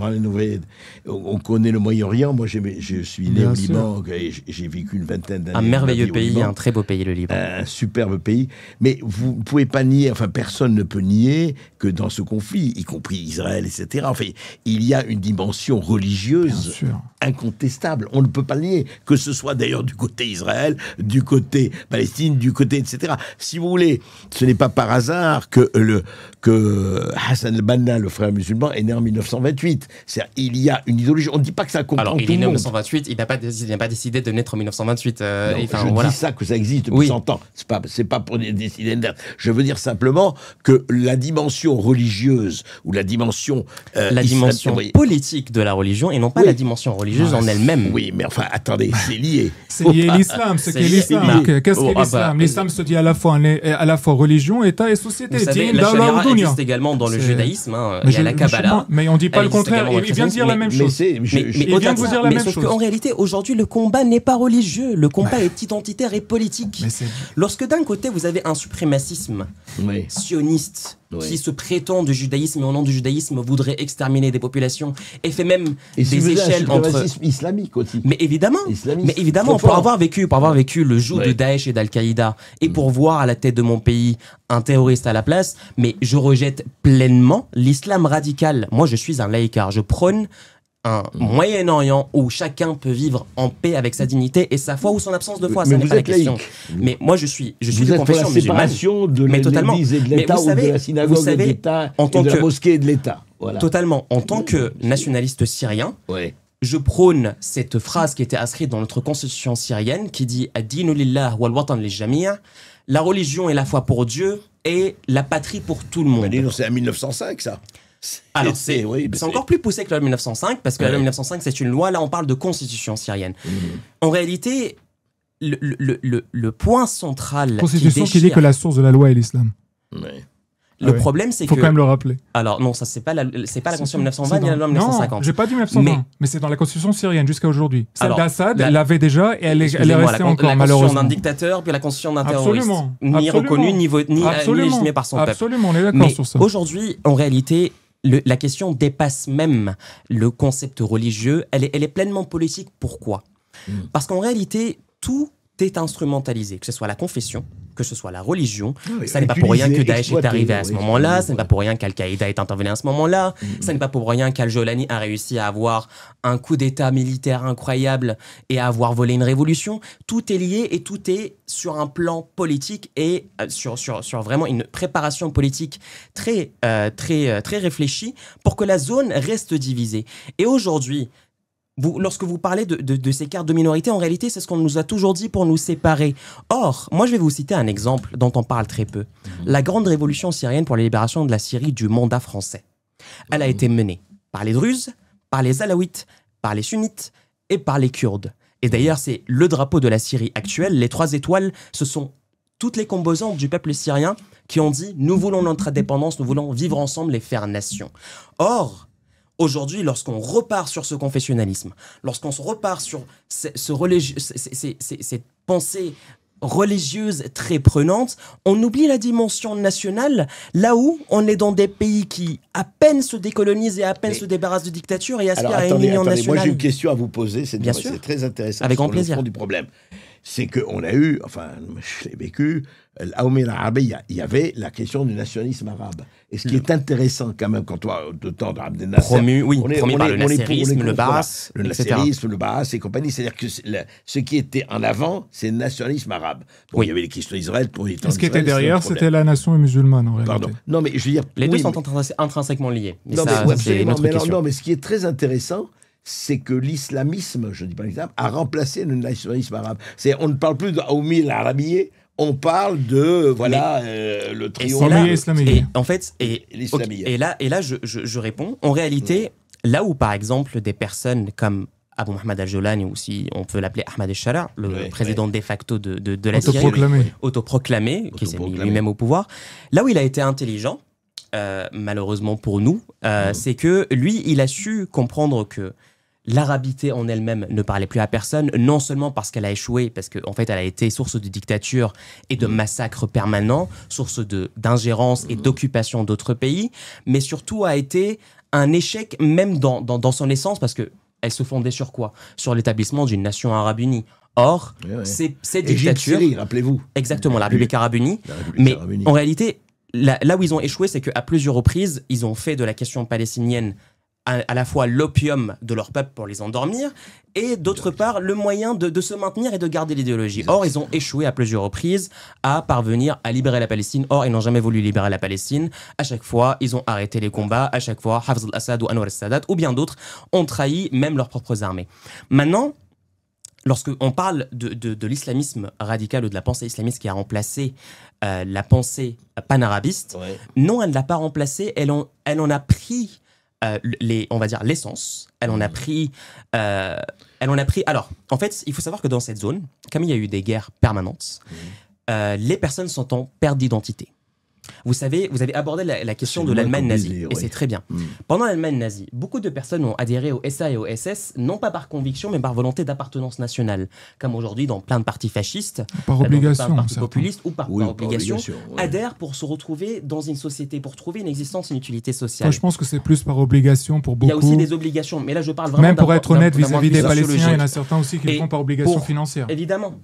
On connaît le Moyen-Orient. Moi, je suis né au Liban. J'ai vécu une vingtaine d'années. Un merveilleux pays, un très beau pays, le Liban. Un superbe pays. Mais vous ne pouvez pas nier, enfin, personne ne peut nier nier que dans ce conflit, y compris Israël, etc., enfin, il y a une dimension religieuse incontestable. On ne peut pas le nier, que ce soit d'ailleurs du côté Israël, du côté Palestine, du côté, etc. Si vous voulez, ce n'est pas par hasard que Hassan al-Banna, le frère musulman, est né en 1928. C'est-à-dire, il y a une idéologie. On ne dit pas que ça comprend tout le monde. Alors, il est né en 1928, il n'a pas décidé de naître en 1928. Dis ça, que ça existe depuis 100 ans. C'est pas pour décider de naître. Je veux dire simplement que la dimension religieuse ou la dimension... la dimension politique de la religion et non pas la dimension religieuse en elle-même. Oui, mais enfin, attendez, c'est lié. C'est lié à l'islam. Ce qu'est l'islam. Qu'est-ce qu'est l'islam? L'islam se dit à la fois religion, État et société. Vous savez, la charia existe également dans le judaïsme. Il y a la Kabbala. Mais on ne dit pas le contraire. Il vient de dire la même chose. Il vient de vous dire la même chose. Sauf qu'en réalité, aujourd'hui, le combat n'est pas religieux. Le combat est identitaire et politique. Lorsque d'un côté, vous avez un suprémacisme sioniste qui se prétend du judaïsme et au nom du judaïsme voudrait exterminer des populations et fait même des échelles entre... islamique aussi. Mais évidemment, pour avoir vécu le joug de Daesh et d'Al-Qaïda et pour voir à la tête de mon pays un terroriste à la place, mais je rejette pleinement l'islam radical. Moi, je suis un laïcard. Je prône un Moyen-Orient où chacun peut vivre en paix avec sa dignité et sa foi ou son absence de foi, ça n'est pas la question. Mais moi, je suis de confession musulmane. De l'Église et de l'État ou de la synagogue et de l'État et de la mosquée et de l'État. Voilà. Totalement. En tant que nationaliste syrien, je prône cette phrase qui était inscrite dans notre constitution syrienne qui dit « Ad-dinu lillah wal watan li jami'」La religion et la foi pour Dieu et la patrie pour tout le monde. C'est à 1905, ça. Alors, c'est encore plus poussé que la loi de 1905, parce que la loi de 1905, c'est une loi, là on parle de constitution syrienne. En réalité, le point central... Constitution qui dit que la source de la loi est l'islam. Le problème, c'est que... Il faut quand même le rappeler. Alors, non, ça, c'est pas la constitution 1920 ni la loi 1950. Non, j'ai pas dit 1920, mais c'est dans la constitution syrienne jusqu'à aujourd'hui. Celle d'Assad, elle l'avait déjà et elle est restée encore, malheureusement. La constitution d'un dictateur, puis la constitution d'un terroriste. Ni reconnue, ni légitimée par son peuple. Absolument, on est d'accord sur ça. Aujourd'hui, en réalité... la question dépasse même le concept religieux, elle est pleinement politique. Pourquoi ? Parce qu'en réalité, tout est instrumentalisé, que ce soit la confession, que ce soit la religion. Ça n'est pas pour rien que Daesh est arrivé à ce moment-là, ça n'est pas pour rien qu'Al-Qaïda est intervenu à ce moment-là, ça n'est pas pour rien qu'Al-Jolani a réussi à avoir un coup d'état militaire incroyable et à avoir volé une révolution. Tout est lié et tout est sur un plan politique et sur vraiment une préparation politique très réfléchie pour que la zone reste divisée. Et aujourd'hui, lorsque vous parlez de ces cartes de minorité, en réalité, c'est ce qu'on nous a toujours dit pour nous séparer. Or, moi, je vais vous citer un exemple dont on parle très peu. La grande révolution syrienne pour la libération de la Syrie du mandat français. Elle a été menée par les Druzes, par les Alaouites, par les Sunnites et par les Kurdes. Et d'ailleurs, c'est le drapeau de la Syrie actuelle. Les 3 étoiles, ce sont toutes les composantes du peuple syrien qui ont dit « Nous voulons notre indépendance, nous voulons vivre ensemble et faire nation ». Or, aujourd'hui, lorsqu'on repart sur ce confessionnalisme, lorsqu'on se repart sur cette pensée religieuse très prenante, on oublie la dimension nationale, là où on est dans des pays qui à peine se décolonisent et à peine se débarrassent de dictature et aspirent à une union nationale. Moi j'ai une question à vous poser, c'est très intéressant. Avec grand plaisir. Le fond du problème, c'est qu'on a eu, enfin je l'ai vécu, l'Aoumir arabe, il y avait la question du nationalisme arabe. Et ce qui est intéressant quand même, quand toi, de temps d'Abdel Nasser... promu par le nasserisme, le Baas, le nasserisme, le Baas et compagnie. C'est-à-dire que ce qui était en avant, c'est le nationalisme arabe. Bon, il y avait les questions d'Israël. Ce qui était derrière, c'était la nation musulmane, en réalité. Pardon. Non, mais je veux dire... Les deux sont intrinsèquement liés. Mais mais ce qui est très intéressant, c'est que l'islamisme, je ne dis pas l'islam, a remplacé le nationalisme arabe. On ne parle plus de Aoumil Arabiye, on parle de le triomphe islamique. En fait, et là je réponds. En réalité, là où par exemple des personnes comme Abu Mohamed Al-Jolani, ou si on peut l'appeler Ahmad El-Shara, le président de facto de la Syrie, autoproclamé, qui s'est mis lui-même au pouvoir, là où il a été intelligent, malheureusement pour nous, c'est que lui, il a su comprendre que l'arabité en elle-même ne parlait plus à personne, non seulement parce qu'elle a échoué, parce qu'en fait elle a été source de dictature et de massacres permanents, source d'ingérence et d'occupation d'autres pays, mais surtout a été un échec même dans son essence, parce qu'elle se fondait sur quoi? Sur l'établissement d'une nation arabe unie. Or, cette dictature... Syrie, rappelez-vous. Exactement, la République arabe unie. Mais en réalité, là où ils ont échoué, c'est qu'à plusieurs reprises, ils ont fait de la question palestinienne à la fois l'opium de leur peuple pour les endormir, et d'autre part, le moyen de se maintenir et de garder l'idéologie. Or, ils ont échoué à plusieurs reprises à parvenir à libérer la Palestine. Or, ils n'ont jamais voulu libérer la Palestine. À chaque fois, ils ont arrêté les combats. À chaque fois, Hafez al-Assad ou Anwar al-Sadat ou bien d'autres ont trahi même leurs propres armées. Maintenant, lorsqu'on parle de l'islamisme radical ou de la pensée islamiste qui a remplacé la pensée panarabiste, non, elle ne l'a pas remplacée, elle en a pris on va dire l'essence, elle en a pris. Alors, en fait, il faut savoir que dans cette zone, comme il y a eu des guerres permanentes, les personnes sont en perte d'identité. Vous avez abordé la question de l'Allemagne nazie, et c'est très bien. Pendant l'Allemagne nazie, beaucoup de personnes ont adhéré au SA et au SS, non pas par conviction, mais par volonté d'appartenance nationale. Comme aujourd'hui, dans plein de partis fascistes, par obligation, par partis populistes ou par obligation, adhèrent pour se retrouver dans une société, pour trouver une existence, une utilité sociale. Moi, je pense que c'est plus par obligation pour beaucoup. Il y a aussi des obligations, mais là, je parle vraiment. Même pour être honnête vis-à-vis des Palestiniens, il y en a certains aussi qui le font par obligation financière. Évidemment.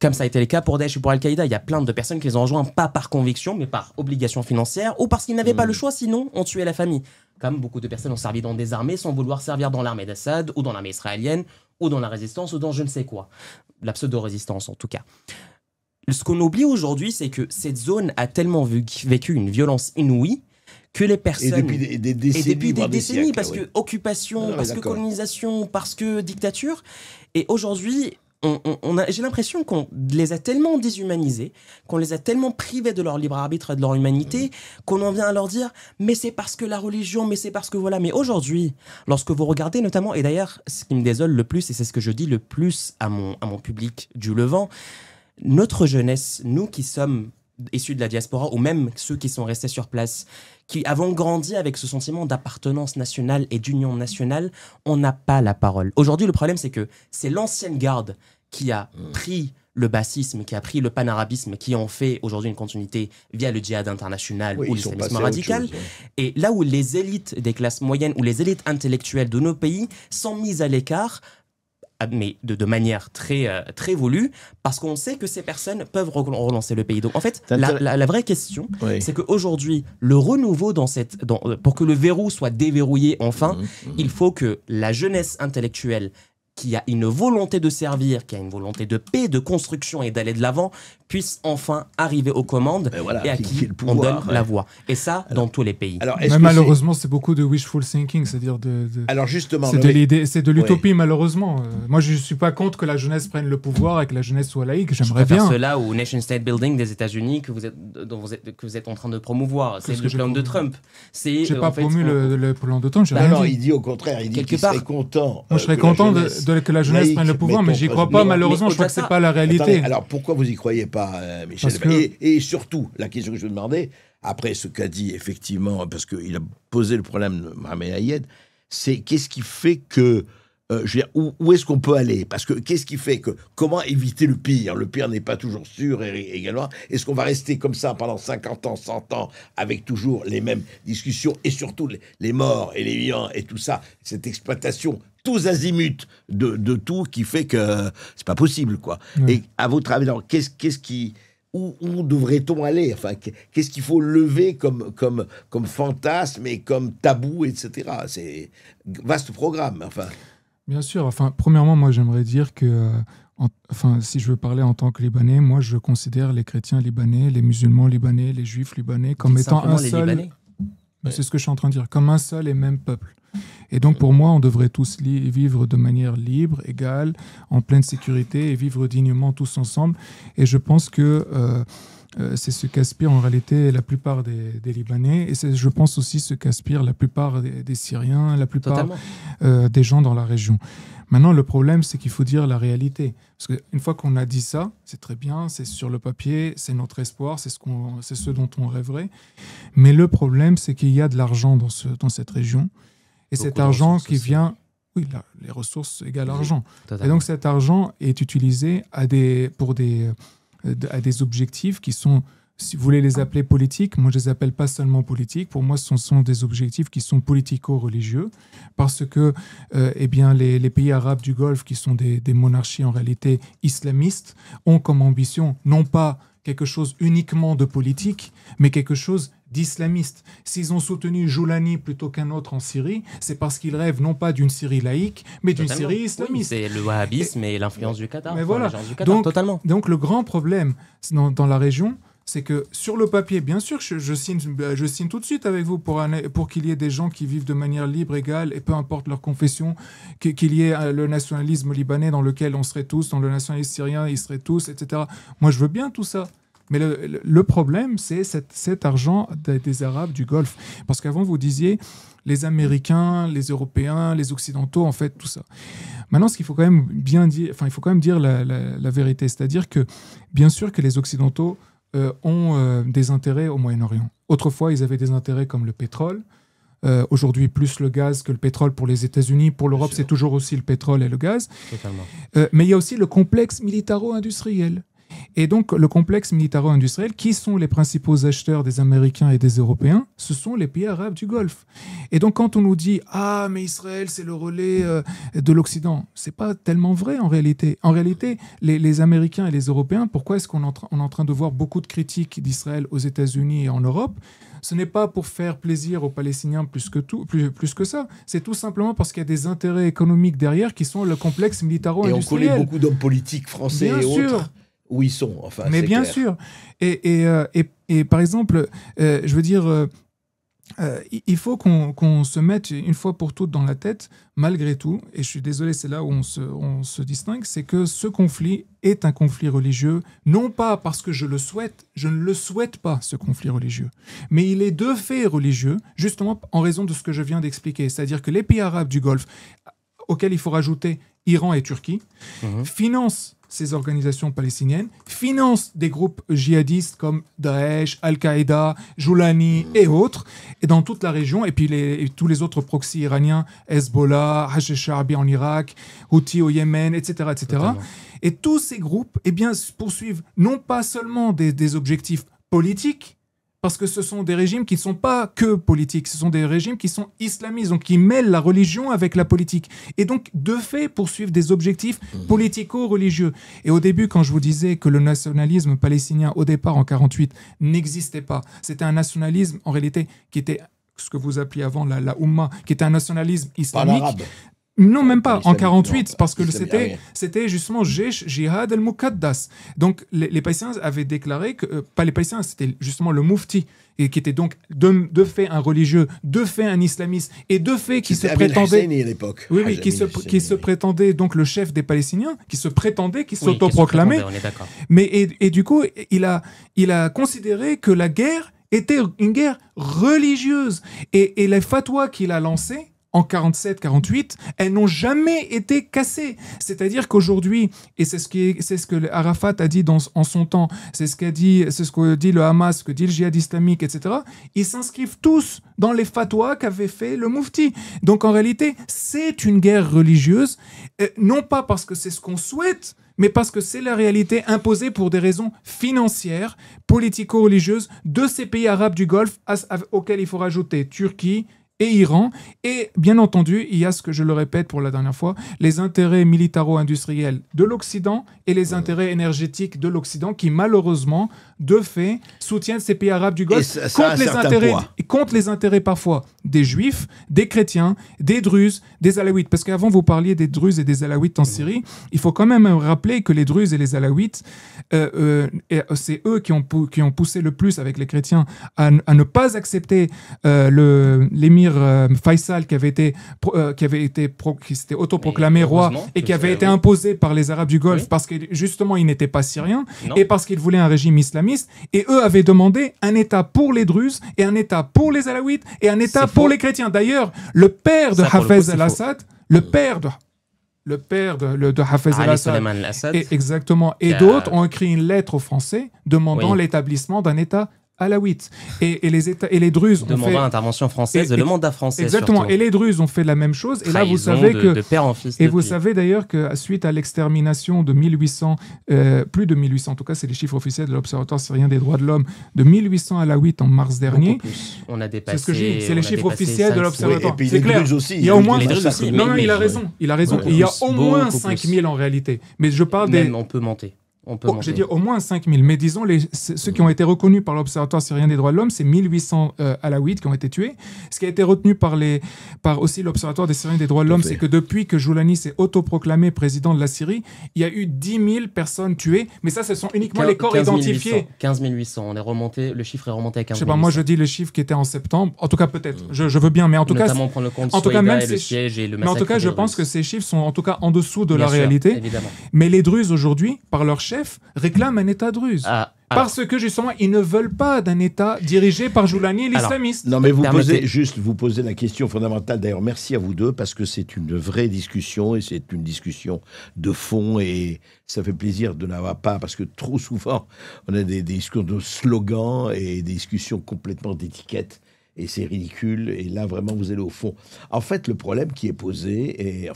Comme ça a été le cas pour Daesh et pour Al-Qaïda, il y a plein de personnes qui les ont rejoints pas par conviction, mais par obligation financière ou parce qu'ils n'avaient pas le choix, sinon on tuait la famille. Comme beaucoup de personnes ont servi dans des armées sans vouloir servir dans l'armée d'Assad ou dans l'armée israélienne ou dans la résistance ou dans je ne sais quoi. La pseudo-résistance en tout cas. Ce qu'on oublie aujourd'hui, c'est que cette zone a tellement vécu une violence inouïe que les personnes... Et depuis des décennies, parce que occupation, parce que colonisation, parce que dictature. Et aujourd'hui... j'ai l'impression qu'on les a tellement déshumanisés, qu'on les a tellement privés de leur libre arbitre et de leur humanité, qu'on en vient à leur dire « mais c'est parce que la religion, mais c'est parce que voilà ». Mais aujourd'hui, lorsque vous regardez notamment, et d'ailleurs, ce qui me désole le plus, et c'est ce que je dis le plus à mon public du Levant, notre jeunesse, nous qui sommes issus de la diaspora, ou même ceux qui sont restés sur place, qui avons grandi avec ce sentiment d'appartenance nationale et d'union nationale, on n'a pas la parole. Aujourd'hui, le problème, c'est que c'est l'ancienne garde qui a pris le bassisme, qui a pris le panarabisme, qui en fait aujourd'hui une continuité via le djihad international ou l'islamisme radical. Et là où les élites des classes moyennes ou les élites intellectuelles de nos pays sont mises à l'écart, mais de manière très voulue, parce qu'on sait que ces personnes peuvent relancer le pays. Donc en fait, la vraie question, c'est qu'aujourd'hui, le renouveau pour que le verrou soit déverrouillé enfin, il faut que la jeunesse intellectuelle qui a une volonté de servir, qui a une volonté de paix, de construction et d'aller de l'avant, puisse enfin arriver aux commandes et à qui on donne la voix. Et ça, dans tous les pays. Alors, mais malheureusement, c'est beaucoup de wishful thinking, c'est-à-dire alors justement, c'est de l'utopie, malheureusement. Moi, je ne suis pas contre que la jeunesse prenne le pouvoir et que la jeunesse soit laïque. J'aimerais bien. Cela au Nation State Building des États-Unis que vous êtes en train de promouvoir. C'est le plan de Trump. Je n'ai pas promu le plan de Trump. Non, il dit au contraire. Il dit qu'il serait content. Moi, je serais content que la jeunesse prenne le pouvoir, mais j'y crois pas, malheureusement. Je crois que c'est pas la réalité. Attendez, alors, pourquoi vous y croyez pas, Michel? Et surtout, la question que je me demandais, après ce qu'a dit effectivement, parce qu'il a posé le problème de Mohamed Ayed, c'est qu'est-ce qui fait que, je veux dire, où est-ce qu'on peut aller? Parce que qu'est-ce qui fait que, comment éviter le pire? Le pire n'est pas toujours sûr également. Est-ce qu'on va rester comme ça pendant 50 ans, 100 ans, avec toujours les mêmes discussions, et surtout les morts et les vivants et tout ça, cette exploitation tous azimuts de tout qui fait que c'est pas possible, quoi. Et à votre avis, alors, où devrait-on aller? Enfin, qu'est-ce qu'il faut lever comme fantasme et comme tabou, etc. C'est vaste programme. Enfin. Bien sûr. Enfin, premièrement, moi, j'aimerais dire que, si je veux parler en tant que Libanais, moi, je considère les chrétiens libanais, les musulmans libanais, les juifs libanais comme étant un seul. C'est ce que je suis en train de dire, comme un seul et même peuple. Et donc, pour moi, on devrait tous vivre de manière libre, égale, en pleine sécurité et vivre dignement tous ensemble. Et je pense que c'est ce qu'aspirent en réalité la plupart des Libanais. Et c'est, je pense aussi, ce qu'aspirent la plupart des Syriens, la plupart des gens dans la région. Maintenant, le problème, c'est qu'il faut dire la réalité. Parce qu'une fois qu'on a dit ça, c'est très bien, c'est sur le papier, c'est notre espoir, c'est ce dont on rêverait. Mais le problème, c'est qu'il y a de l'argent dans cette région. Et cet argent qui vient... Oui, les ressources égale argent. Et donc cet argent est utilisé à des objectifs qui sont, si vous voulez les appeler politiques, moi je les appelle pas seulement politiques, pour moi ce sont des objectifs qui sont politico-religieux, parce que les pays arabes du Golfe, qui sont des monarchies en réalité islamistes, ont comme ambition non pas quelque chose uniquement de politique, mais quelque chose d'islamistes. S'ils ont soutenu Joulani plutôt qu'un autre en Syrie, c'est parce qu'ils rêvent non pas d'une Syrie laïque, mais d'une Syrie islamiste. Oui, c'est le wahhabisme et l'influence du Qatar. Mais voilà. Du Qatar, totalement. Donc le grand problème dans la région, c'est que sur le papier, bien sûr, je signe tout de suite avec vous pour qu'il y ait des gens qui vivent de manière libre, égale, et peu importe leur confession, qu'il y ait le nationalisme libanais dans lequel on serait tous, dans le nationalisme syrien, ils seraient tous, etc. Moi, je veux bien tout ça. Mais le problème, c'est cet argent des Arabes du Golfe. Parce qu'avant, vous disiez les Américains, les Européens, les Occidentaux, en fait, tout ça. Maintenant, ce qu'il faut quand même bien dire, il faut quand même dire la vérité. C'est-à-dire que, bien sûr que les Occidentaux ont des intérêts au Moyen-Orient. Autrefois, ils avaient des intérêts comme le pétrole. Aujourd'hui, plus le gaz que le pétrole pour les États-Unis. Pour l'Europe, c'est toujours aussi le pétrole et le gaz. Totalement. Mais il y a aussi le complexe militaro-industriel. Et donc, le complexe militaro-industriel, qui sont les principaux acheteurs des Américains et des Européens? Ce sont les pays arabes du Golfe. Et donc, quand on nous dit « Ah, mais Israël, c'est le relais de l'Occident », c'est pas tellement vrai en réalité. En réalité, les Américains et les Européens, pourquoi est-ce qu'on est en train de voir beaucoup de critiques d'Israël aux États-Unis et en Europe? Ce n'est pas pour faire plaisir aux Palestiniens plus que ça. C'est tout simplement parce qu'il y a des intérêts économiques derrière qui sont le complexe militaro-industriel. Et on connaît beaucoup d'hommes politiques français bien et sûr. autres où ils sont. Enfin, mais bien clair. sûr. Et par exemple, je veux dire, il faut qu'on se mette une fois pour toutes dans la tête, malgré tout, et je suis désolé, c'est là où on se distingue, c'est que ce conflit est un conflit religieux, non pas parce que je ne le souhaite pas, ce conflit religieux, mais il est de fait religieux, justement en raison de ce que je viens d'expliquer. C'est-à-dire que les pays arabes du Golfe, auxquels il faut rajouter Iran et Turquie, financent ces organisations palestiniennes, financent des groupes djihadistes comme Daesh, Al-Qaïda, Joulani et autres, et dans toute la région, et puis tous les autres proxys iraniens, Hezbollah, Hachd al-Sha'bi en Irak, Houthi au Yémen, etc. etc. Totalement. Et tous ces groupes poursuivent non pas seulement des objectifs politiques, parce que ce sont des régimes qui ne sont pas que politiques, ce sont des régimes qui sont islamistes, donc qui mêlent la religion avec la politique. Et donc, de fait, poursuivent des objectifs politico-religieux. Et au début, quand je vous disais que le nationalisme palestinien, au départ, en 1948, n'existait pas, c'était un nationalisme, en réalité, qui était ce que vous appeliez avant la Oumma, qui était un nationalisme islamique. Pas l'arabe. Non, même pas. En 1948, non, parce que islamique, c'était justement Jaish Jihad al-Muqaddas. Donc, les Palestiniens avaient déclaré que, pas les Palestiniens, c'était justement le Moufti, et qui était donc de fait un religieux, de fait un islamiste, et de fait qui se prétendait... à l'époque. Oui, qui se prétendait donc le chef des Palestiniens, qui s'autoproclamait. On est d'accord. Mais, et du coup, il a considéré que la guerre était une guerre religieuse. Et les fatwas qu'il a lancés, en 47-48, elles n'ont jamais été cassées. C'est-à-dire qu'aujourd'hui, et c'est ce que Arafat a dit en son temps, c'est ce que dit le Hamas, ce que dit le djihad islamique, etc., ils s'inscrivent tous dans les fatwas qu'avait fait le Moufti. Donc en réalité, c'est une guerre religieuse, non pas parce que c'est ce qu'on souhaite, mais parce que c'est la réalité imposée pour des raisons financières, politico-religieuses de ces pays arabes du Golfe auxquels il faut rajouter Turquie, et Iran, et bien entendu, il y a ce que je le répète pour la dernière fois, les intérêts militaro-industriels de l'Occident et les intérêts énergétiques de l'Occident qui, malheureusement, de fait, soutiennent ces pays arabes du Golfe contre les intérêts parfois des Juifs, des chrétiens, des Druzes, des Alaouites. Parce qu'avant, vous parliez des Druzes et des Alaouites en Syrie. Il faut quand même rappeler que les Druzes et les Alaouites, c'est eux qui ont poussé le plus avec les chrétiens à ne pas accepter l'émir Faisal qui s'était autoproclamé roi et qui avait été imposé par les Arabes du Golfe parce que justement il n'était pas syrien et parce qu'il voulait un régime islamiste, et eux avaient demandé un État pour les Druzes et un État pour les Alaouites et un État pour les chrétiens. D'ailleurs, le père de Hafez al-Assad, le père de Hafez al-Assad, exactement, et d'autres ont écrit une lettre aux Français demandant l'établissement d'un État alaouite. Et les Druzes ont fait... l'intervention française, le mandat français. Exactement. Surtout. Et les Druzes ont fait la même chose. Et là, vous savez de père en fils. Et vous savez d'ailleurs que suite à l'extermination de 1800, plus de 1800, en tout cas, c'est les chiffres officiels de l'Observatoire syrien des droits de l'homme, de 1800 alaouites en mars dernier. On a dépassé. C'est ce que je dis. C'est les chiffres officiels de l'Observatoire. Et puis c'est les clair. Druzes aussi. Il y a au moins. Non, il a raison. Il a raison. Il y a au moins 5000 en réalité. Mais je parle Même on peut monter. J'ai dit au moins 5000, mais disons ceux qui ont été reconnus par l'Observatoire syrien des droits de l'homme, c'est 1800 alaouites qui ont été tués. Ce qui a été retenu par aussi l'Observatoire des Syriens des droits de l'homme, c'est que depuis que Joulani s'est autoproclamé président de la Syrie, il y a eu 10 000 personnes tuées, mais ça, ce sont uniquement les corps identifiés. 15 800, le chiffre est remonté à 15 800. Je sais pas, moi je dis le chiffre qui était en septembre, en tout cas peut-être, je veux bien, mais en tout cas... Notamment prendre le compte même et le siège et le massacre. Mais en tout cas, je pense que ces chiffres sont en tout cas en dessous de la réalité. Évidemment. Mais les Druzes aujourd'hui, par leur chef, réclament un État druze. Parce que justement, ils ne veulent pas d'un État dirigé par Joulani, l'islamiste. Non, mais vous posez la question fondamentale. D'ailleurs, merci à vous deux, parce que c'est une vraie discussion, et c'est une discussion de fond, et ça fait plaisir de n'avoir pas, parce que trop souvent, on a des discours de slogans et des discussions complètement d'étiquettes. Et c'est ridicule, et là, vraiment, vous allez au fond. En fait, le problème qui est posé, il y a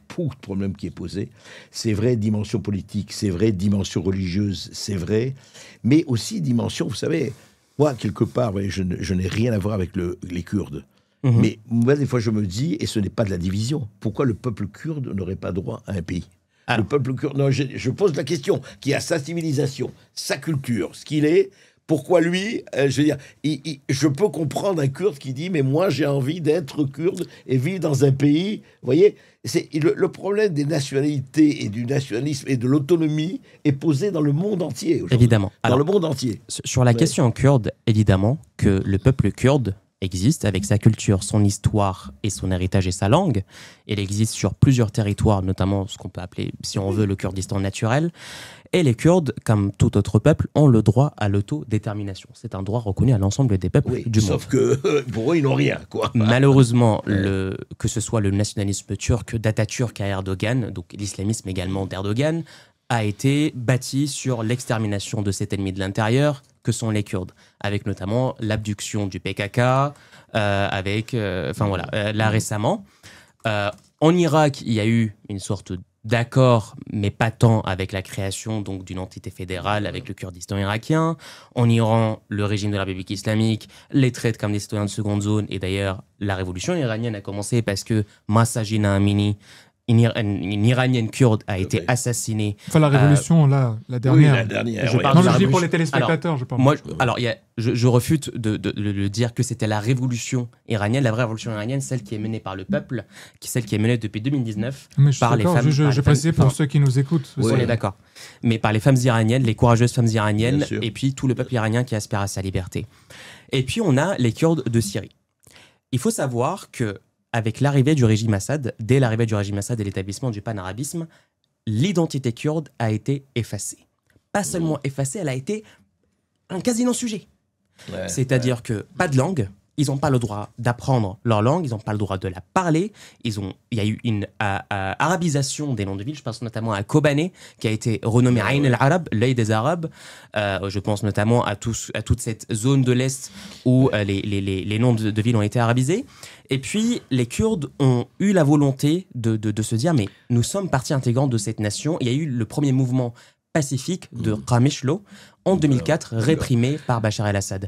beaucoup de problèmes qui est posé, c'est vrai, dimension politique, c'est vrai, dimension religieuse, c'est vrai, mais aussi dimension, vous savez, moi, quelque part, je n'ai rien à voir avec les Kurdes. Mais moi, des fois, je me dis, et ce n'est pas de la division, pourquoi le peuple kurde n'aurait pas droit à un pays ? Le peuple kurde, non, je pose la question, qui a sa civilisation, sa culture, ce qu'il est... Pourquoi lui, je veux dire, je peux comprendre un Kurde qui dit « mais moi j'ai envie d'être Kurde et vivre dans un pays ». Vous voyez, le problème des nationalités et du nationalisme et de l'autonomie est posé dans le monde entier. Évidemment. Dans le monde entier. Sur la question kurde, évidemment que le peuple kurde existe avec sa culture, son histoire et son héritage et sa langue. Il existe sur plusieurs territoires, notamment ce qu'on peut appeler, si on veut, le Kurdistan naturel. Et les Kurdes, comme tout autre peuple, ont le droit à l'autodétermination. C'est un droit reconnu à l'ensemble des peuples du monde. Sauf que pour eux, ils n'ont rien, quoi. Malheureusement, que ce soit le nationalisme turc d'Atatürk à Erdogan, donc l'islamisme également d'Erdogan, a été bâti sur l'extermination de cet ennemi de l'intérieur que sont les Kurdes, avec notamment l'abduction du PKK, là récemment. En Irak, il y a eu une sorte d'accord, mais pas tant, avec la création donc d'une entité fédérale avec le Kurdistan irakien. En Iran, le régime de la République islamique les traite comme des citoyens de seconde zone. Et d'ailleurs, la révolution iranienne a commencé parce que Mahsa Amini, une Iranienne kurde, a été assassinée. Enfin, la révolution, la dernière. Oui, la dernière. Je dis pour les téléspectateurs. Je refute de dire que c'était la révolution iranienne. La vraie révolution iranienne, celle qui est menée par le peuple, celle qui est menée depuis 2019 par les femmes. Je précise pour ceux qui nous écoutent. On est d'accord. Mais par les femmes iraniennes, les courageuses femmes iraniennes, et puis tout le peuple iranien qui aspire à sa liberté. Et puis on a les Kurdes de Syrie. Il faut savoir que avec l'arrivée du régime Assad, dès l'arrivée du régime Assad et l'établissement du panarabisme, l'identité kurde a été effacée. Pas seulement effacée, elle a été un quasi non-sujet. C'est-à-dire que pas de langue, ils n'ont pas le droit d'apprendre leur langue, ils n'ont pas le droit de la parler. Il y a eu une arabisation des noms de villes, je pense notamment à Kobané, qui a été renommé Ain al-Arab, l'œil des Arabes. Je pense notamment à toute cette zone de l'Est où les noms de villes ont été arabisés. Et puis, les Kurdes ont eu la volonté de se dire « mais nous sommes partie intégrante de cette nation ». Il y a eu le premier mouvement pacifique de Qamishlo en 2004, réprimé par Bachar el-Assad.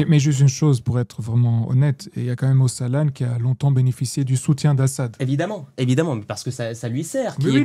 Mais juste une chose, pour être vraiment honnête, il y a quand même Öcalan qui a longtemps bénéficié du soutien d'Assad. Évidemment, mais parce que ça lui sert. Le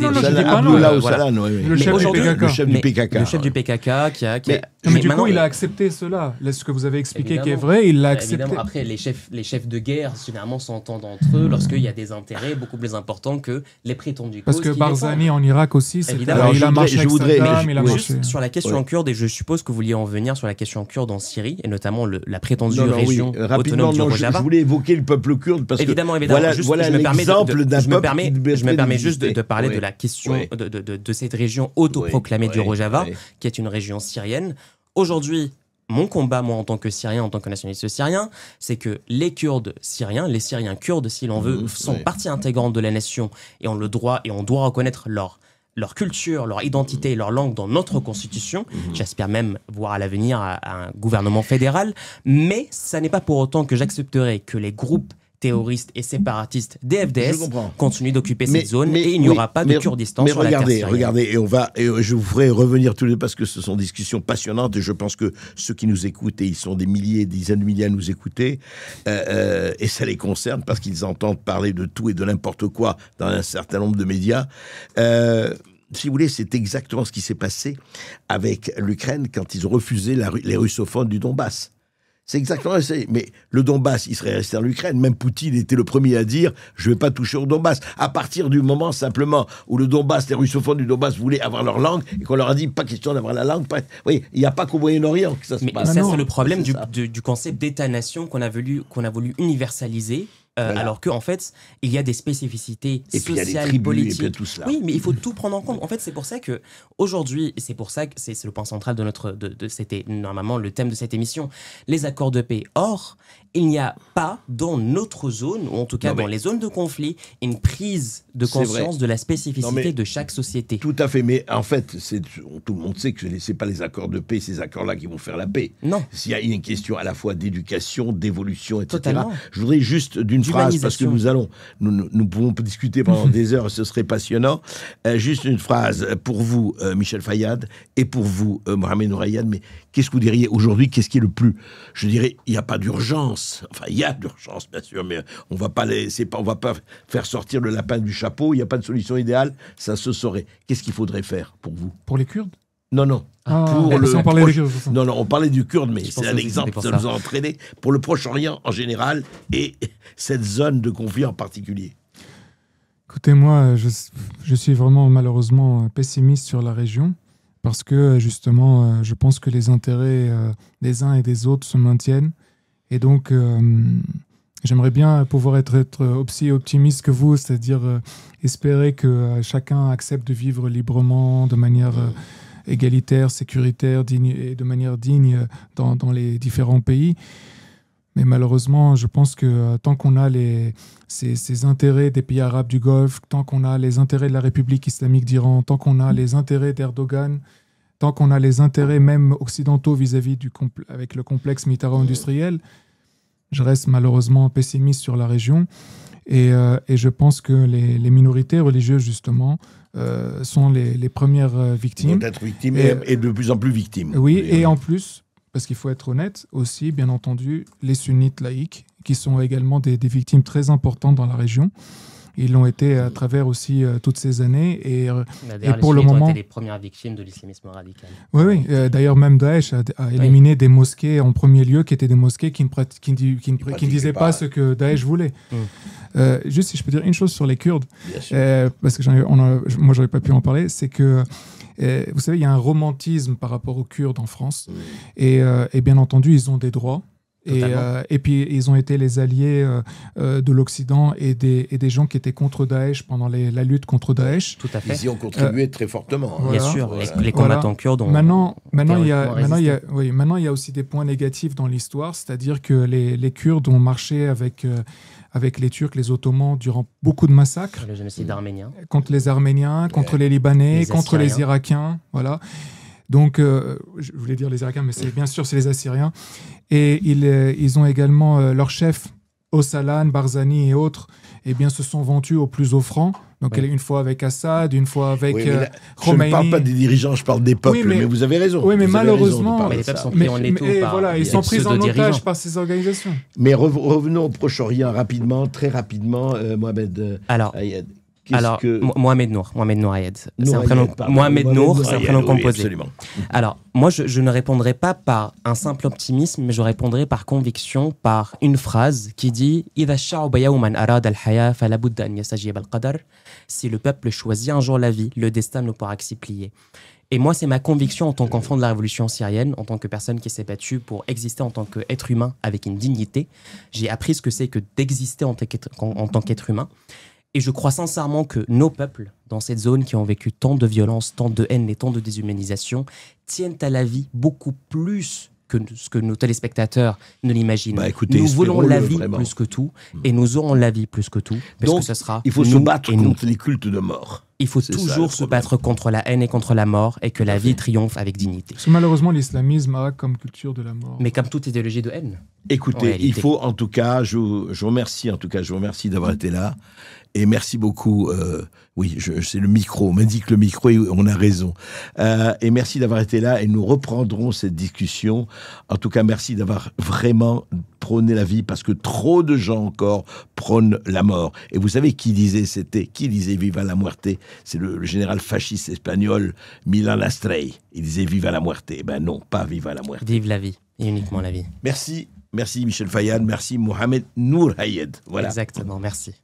chef du PKK. Le chef du PKK qui a... Mais du coup, il a accepté cela. Ce que vous avez expliqué qui est vrai, il l'a accepté. Évidemment, après, les chefs de guerre, généralement, s'entendent entre eux lorsqu'il y a des intérêts beaucoup plus importants que les prétendus causes. Parce que Barzani en Irak aussi, il a marché avec Saddam, il a marché... Sur la question kurde, et je suppose que vous vouliez en venir sur la question kurde en Syrie, et notamment la prétendue région autonome du Rojava. Je voulais évoquer le peuple kurde parce évidemment, que voilà l'exemple d'un peuple. Je me permets juste de parler de la question de cette région autoproclamée du Rojava, qui est une région syrienne. Aujourd'hui, mon combat, moi, en tant que Syrien, en tant que nationaliste syrien, c'est que les Kurdes syriens, les Syriens kurdes, si l'on veut, sont partie intégrante de la nation et ont le droit et on doit reconnaître leur culture, leur identité et leur langue dans notre constitution. J'espère même voir à l'avenir un gouvernement fédéral. Mais ça n'est pas pour autant que j'accepterai que les groupes terroristes et séparatistes des FDS continuent d'occuper cette zone et il n'y aura pas de Kurdistan sur la terre syrienne. Regardez, et je vous ferai revenir tous les deux parce que ce sont des discussions passionnantes et je pense que ceux qui nous écoutent, et ils sont des milliers, des dizaines de milliers à nous écouter, et ça les concerne parce qu'ils entendent parler de tout et de n'importe quoi dans un certain nombre de médias. si vous voulez, c'est exactement ce qui s'est passé avec l'Ukraine quand ils ont refusé les russophones du Donbass. C'est exactement ça. Mais le Donbass, il serait resté en Ukraine. Même Poutine était le premier à dire « je ne vais pas toucher au Donbass ». À partir du moment, simplement, où le Donbass, les russophones du Donbass voulaient avoir leur langue, et qu'on leur a dit « pas question d'avoir la langue ». Oui, il n'y a pas qu'au Moyen-Orient que ça se passe. Mais ça, c'est le problème du concept d'État-nation qu'on a voulu universaliser. Voilà. Alors qu'en fait, il y a des spécificités sociales, politiques. Et tout cela. Oui, mais il faut tout prendre en compte. En fait, c'est pour ça que aujourd'hui, c'est le point central c'était normalement le thème de cette émission, les accords de paix. Or, il n'y a pas dans notre zone, ou en tout cas dans les zones de conflit, une prise de conscience de la spécificité de chaque société. Tout à fait, mais en fait, tout le monde sait que ce n'est pas les accords de paix, ces accords-là qui vont faire la paix. Non. S'il y a une question à la fois d'éducation, d'évolution, etc. Totalement. Je voudrais juste d'une phrase, parce que nous pouvons discuter pendant des heures, ce serait passionnant. Juste une phrase pour vous, Michel Fayad, et pour vous, Mohamed Nourayad, mais qu'est-ce que vous diriez aujourd'hui? Qu'est-ce qui est le plus... Je dirais, il n'y a pas d'urgence. Enfin, il y a d'urgence, bien sûr, mais on va pas faire sortir le lapin du chapeau. Il n'y a pas de solution idéale. Ça se saurait. Qu'est-ce qu'il faudrait faire pour vous? Pour les Kurdes? Non. On parlait des Kurdes. Non, on parlait du Kurde, mais c'est un exemple. Ça nous a entraîné pour le Proche-Orient en général et cette zone de conflit en particulier. Écoutez, moi, je suis vraiment malheureusement pessimiste sur la région parce que justement, je pense que les intérêts des uns et des autres se maintiennent. Et donc, j'aimerais bien pouvoir être aussi optimiste que vous, c'est-à-dire espérer que chacun accepte de vivre librement, de manière égalitaire, sécuritaire, digne, et de manière digne dans les différents pays. Mais malheureusement, je pense que tant qu'on a ces intérêts des pays arabes du Golfe, tant qu'on a les intérêts de la République islamique d'Iran, tant qu'on a les intérêts d'Erdogan, tant qu'on a les intérêts même occidentaux vis-à-vis avec le complexe militaro-industriel, je reste malheureusement pessimiste sur la région. Et je pense que les minorités religieuses, justement, sont les premières victimes. Vont être victimes et de plus en plus victimes. Oui, et en plus, parce qu'il faut être honnête, aussi, bien entendu, les sunnites laïcs, qui sont également des victimes très importantes dans la région. Ils l'ont été à travers aussi toutes ces années. Et pour le moment, ont été les premières victimes de l'islamisme radical. Oui. D'ailleurs, même Daesh a éliminé des mosquées en premier lieu, qui étaient des mosquées qui ne disaient pas ce que Daesh voulait. Juste, si je peux dire une chose sur les Kurdes, parce que moi, j'aurais pas pu en parler, c'est que vous savez, il y a un romantisme par rapport aux Kurdes en France. Et bien entendu, ils ont des droits. Et puis, ils ont été les alliés de l'Occident et des gens qui étaient contre Daesh pendant la lutte contre Daesh. Tout à fait. Ils y ont contribué très fortement. Bien sûr, les combattants kurdes ont... Maintenant, il y a aussi des points négatifs dans l'histoire, c'est-à-dire que les Kurdes ont marché avec les Turcs, les Ottomans, durant beaucoup de massacres. Le génocide arménien. Contre les Arméniens, contre les Libanais, contre les Irakiens, voilà. Donc, je voulais dire les Irakiens, mais bien sûr, c'est les Assyriens. Et ils ont également leurs chefs, Öcalan, Barzani et autres, se sont vendus au plus offrant. Donc, une fois avec Assad, une fois avec Khomeini. Je ne parle pas des dirigeants, je parle des peuples, mais vous avez raison. Oui, mais malheureusement... les peuples sont pris en étau ils sont pris en otage par ces organisations. Mais revenons au Proche-Orient rapidement, très rapidement, Mohamed Ayed. Mohamed Nourayad. C'est un prénom. Mohamed Nour, c'est un prénom composé. Absolument. Alors, moi, je ne répondrai pas par un simple optimisme, mais je répondrai par conviction, par une phrase qui dit « إذا الشعب يوما أراد الحياة فلا بد أن يستجيب القدر » Si le peuple choisit un jour la vie, le destin ne pourra que s'y plier. Et moi, c'est ma conviction en tant qu'enfant de la révolution syrienne, en tant que personne qui s'est battue pour exister en tant qu'être humain avec une dignité. J'ai appris ce que c'est que d'exister en tant qu'être humain. Et je crois sincèrement que nos peuples, dans cette zone qui ont vécu tant de violence, tant de haine et tant de déshumanisation, tiennent à la vie beaucoup plus que ce que nos téléspectateurs ne l'imaginent. Nous voulons la vie plus que tout, et nous aurons la vie plus que tout, parce que ce sera il faut se battre contre les cultes de mort. Il faut toujours se battre contre la haine et contre la mort, et que la vie triomphe avec dignité. Parce que malheureusement, l'islamisme a comme culture de la mort. Mais comme toute idéologie de haine. Écoutez, il faut en tout cas, je vous remercie d'avoir été là. Et merci beaucoup. C'est le micro. On m'indique le micro et on a raison. Et merci d'avoir été là. Et nous reprendrons cette discussion. En tout cas, merci d'avoir vraiment prôner la vie parce que trop de gens encore prônent la mort. Et vous savez qui disait Viva la muerte? C'est le général fasciste espagnol Milan Astrey. Il disait Viva la muerte. Eh ben non, pas Viva la muerte. Vive la vie, et uniquement la vie. Merci Michel Fayad, merci Mohamed Nour Hayed. Voilà. Exactement, merci.